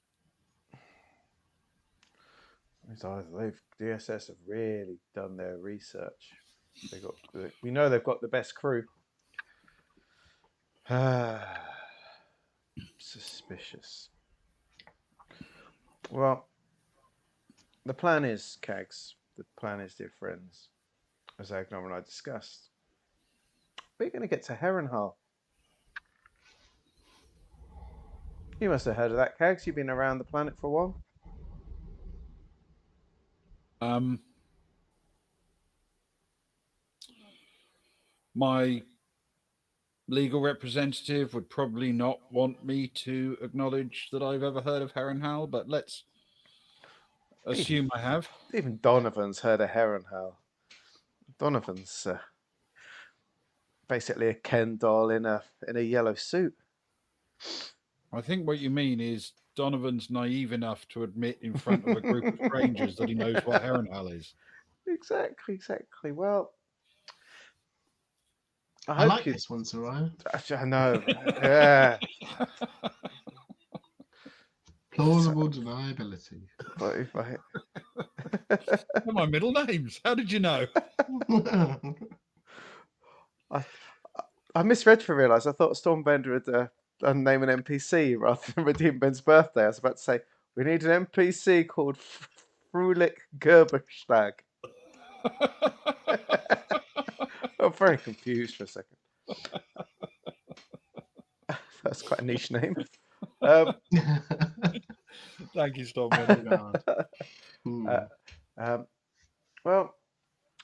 DSS have really done their research. We know they've got the best crew. Suspicious. Well, the plan is, Cags. The plan is, dear friends, as Agnar and I discussed, we're going to get to Harrenhal. You must have heard of that, Cags. You've been around the planet for a while. My legal representative would probably not want me to acknowledge that I've ever heard of Harrenhal, but let's assume I have. Even Donovan's heard of Harrenhal. Donovan's basically a Ken doll in a yellow suit. I think what you mean is Donovan's naive enough to admit in front of a group of strangers that he knows what Harrenhal is. Exactly. Well, I I hope like you. this one, Soraya. Actually, I know. Yeah. Plausible deniability. But if I, They're my middle names. How did you know? I, I misread for realised. I thought Stormbender had done name an NPC rather than redeem Ben's birthday. I was about to say we need an NPC called Frulik Gerberstag. I'm very confused for a second. That's quite a niche name. Thank you, Oh, Stormwind. God. Uh, um, well,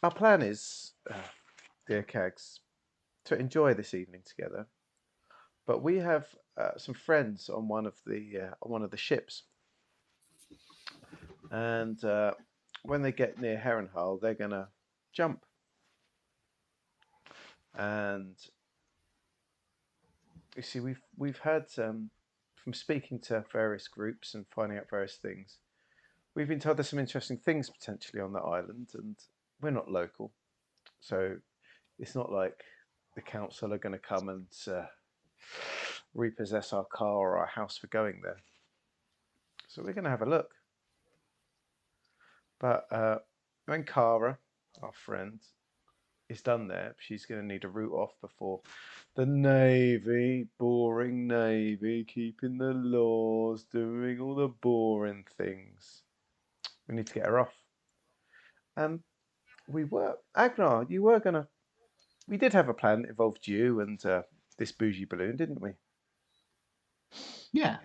our plan is, dear Cags, to enjoy this evening together. But we have some friends on one of the ships, and when they get near Harrenhal, they're gonna jump. And you see, we've had from speaking to various groups and finding out various things. We've been told there's some interesting things potentially on the island, and we're not local, so it's not like the council are going to come and repossess our car or our house for going there. So we're going to have a look. But when Kara, our friend, is done there, she's going to need a route off before the Navy, boring Navy, keeping the laws, doing all the boring things. We need to get her off. And Agnar, you were going to, we did have a plan that involved you and this bougie balloon, didn't we? Yeah.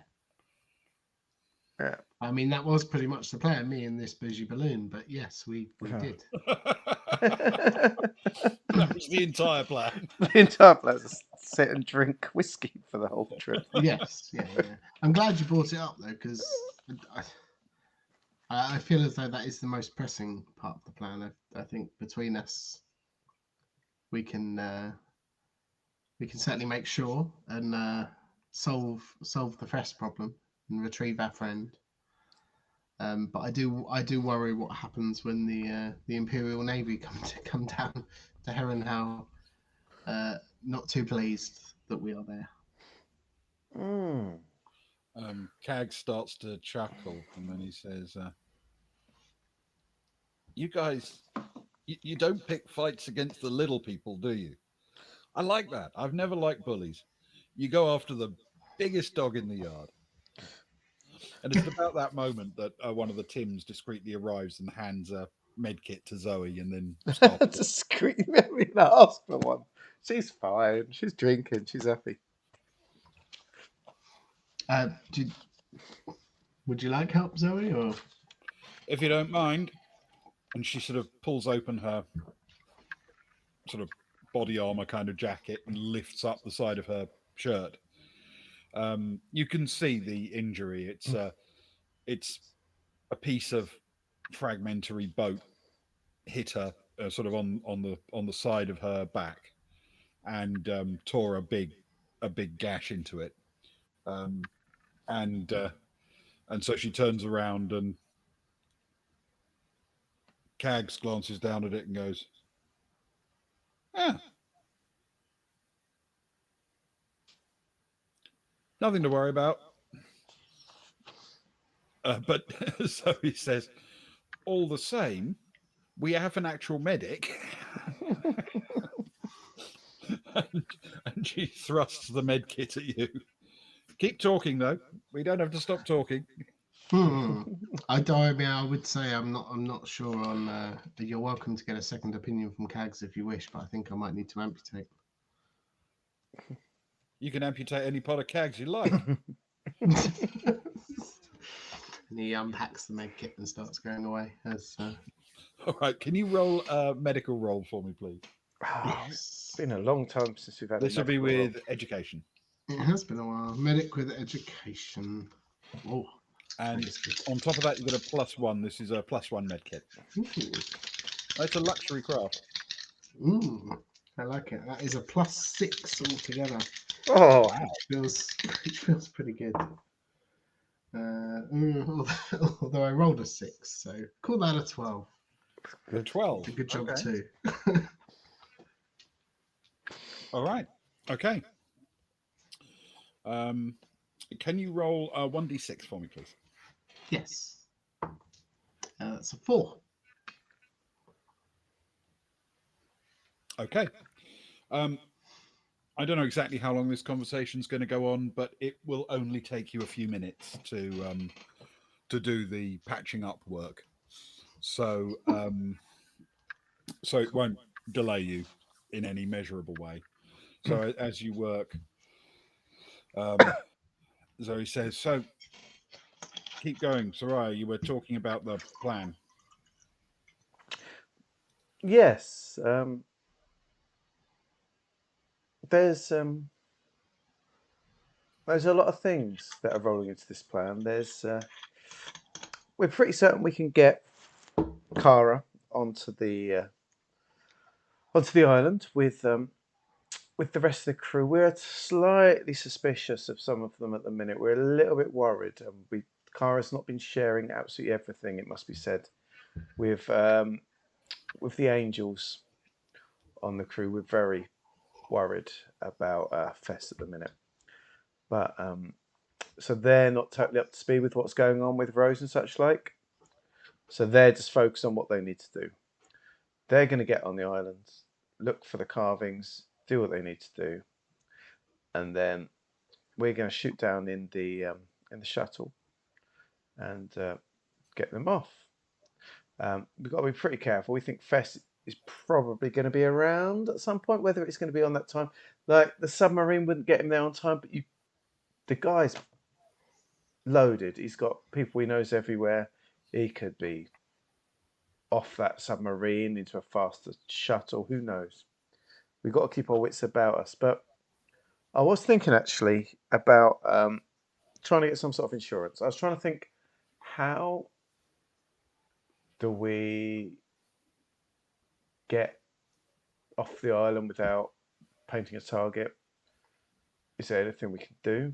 Yeah. I mean, that was pretty much the plan, me and this bougie balloon. But yes, we did. That was the entire plan. The entire plan is to sit and drink whiskey for the whole trip. Yes, yeah. I'm glad you brought it up though, because I feel as though that is the most pressing part of the plan. I think between us, we can certainly make sure and solve the Fest problem and retrieve our friend. But I do worry what happens when the Imperial Navy come down to Harrenhal, not too pleased that we are there. Cag starts to chuckle, and then he says, "You guys, you don't pick fights against the little people, do you? I like that. I've never liked bullies. You go after the biggest dog in the yard." And it's about that moment that one of the Tims discreetly arrives and hands a medkit to Zoe, and then stops. Discreetly, we didn't ask for one. She's fine. She's drinking. She's happy. Would you like help, Zoe, or? If you don't mind. And she sort of pulls open her sort of body armor kind of jacket and lifts up the side of her shirt. You can see the injury. It's a piece of fragmentary boat hit her sort of on the side of her back and tore a big gash into it. And so she turns around and Cags glances down at it and goes, nothing to worry about. But so he says, all the same, we have an actual medic. and she thrusts the med kit at you. Keep talking, though. We don't have to stop talking. I would say I'm not sure on. You're welcome to get a second opinion from Cags if you wish, but I think I might need to amputate. You can amputate any part of Cags you like. And he unpacks the med kit and starts going away. All right, can you roll a medical roll for me, please? Yes. It's been a long time since we've had this a will be medical with education. It has been a while. Medic with education. Oh. And on top of that, you've got a +1. This is a +1 med kit. It's a luxury craft. I like it. That is a +6 altogether. Oh, wow. Which feels pretty good. Although I rolled a 6, so call that a 12. A 12. A good job okay. too. All right. Okay. Can you roll 1d6 for me, please? Yes. That's a 4. Okay. I don't know exactly how long this conversation's going to go on, but it will only take you a few minutes to do the patching up work. So so it won't delay you in any measurable way. So as you work, Zoe says, "So keep going, Soraya. You were talking about the plan." Yes, there's a lot of things that are rolling into this plan. We're pretty certain we can get Kara onto the island with the rest of the crew. We're slightly suspicious of some of them at the minute. We're a little bit worried. Kara's not been sharing absolutely everything, it must be said, with the angels on the crew. We're very worried about Fess at the minute. But so they're not totally up to speed with what's going on with Rose and such like. So they're just focused on what they need to do. They're going to get on the island, look for the carvings, do what they need to do, and then we're going to shoot down in the shuttle and get them off. We've got to be pretty careful. We think Fess is probably going to be around at some point. Whether it's going to be on that time, like the submarine wouldn't get him there on time, but the guy's loaded. He's got people he knows everywhere. He could be off that submarine into a faster shuttle. Who knows? We've got to keep our wits about us. But I was thinking actually about trying to get some sort of insurance. I was trying to think, how do we get off the island without painting a target? Is there anything we can do?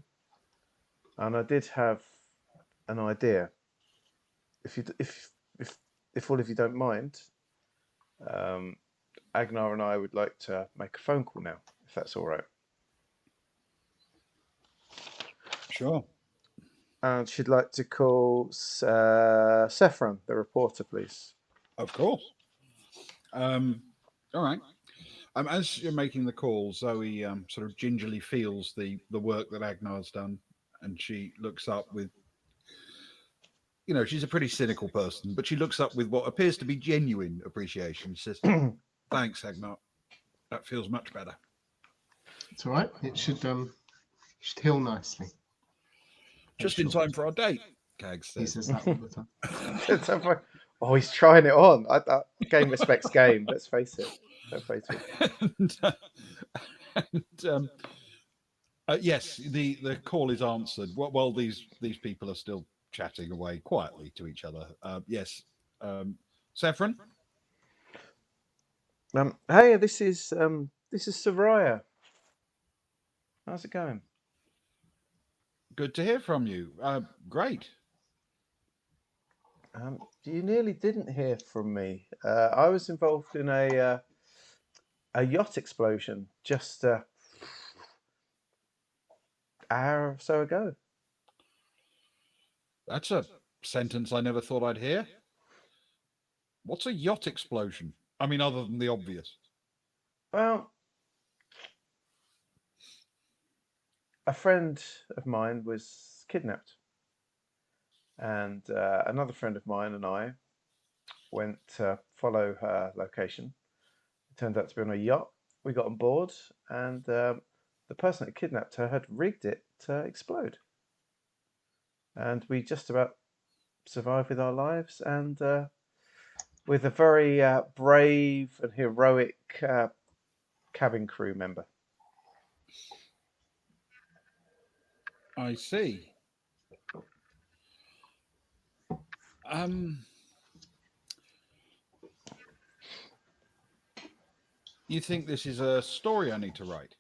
And I did have an idea. If all of you don't mind, Agnar and I would like to make a phone call now, if that's all right. Sure. And she'd like to call Sephron, the reporter, please. Of course. All right. As you're making the call, Zoe sort of gingerly feels the work that Agnar's done, and she looks up with, she's a pretty cynical person, but she looks up with what appears to be genuine appreciation. She says, "Thanks, Agnar. That feels much better." It's all right. It should heal nicely. Just in time for our date, Kag He says. says that all the time. Oh, he's trying it on. Game respects game. Let's face it. Don't face it. Yes, the call is answered while these people are still chatting away quietly to each other. Yes, Saffron. Hey, this is Soraya. How's it going? Good to hear from you. Great. You nearly didn't hear from me. I was involved in a yacht explosion just hour or so ago. That's a sentence I never thought I'd hear. What's a yacht explosion? I mean, other than the obvious. Well, a friend of mine was kidnapped, and another friend of mine and I went to follow her location. It turned out to be on a yacht. We got on board, and the person that kidnapped her had rigged it to explode. And we just about survived with our lives, and with a very brave and heroic cabin crew member. I see. You think this is a story I need to write?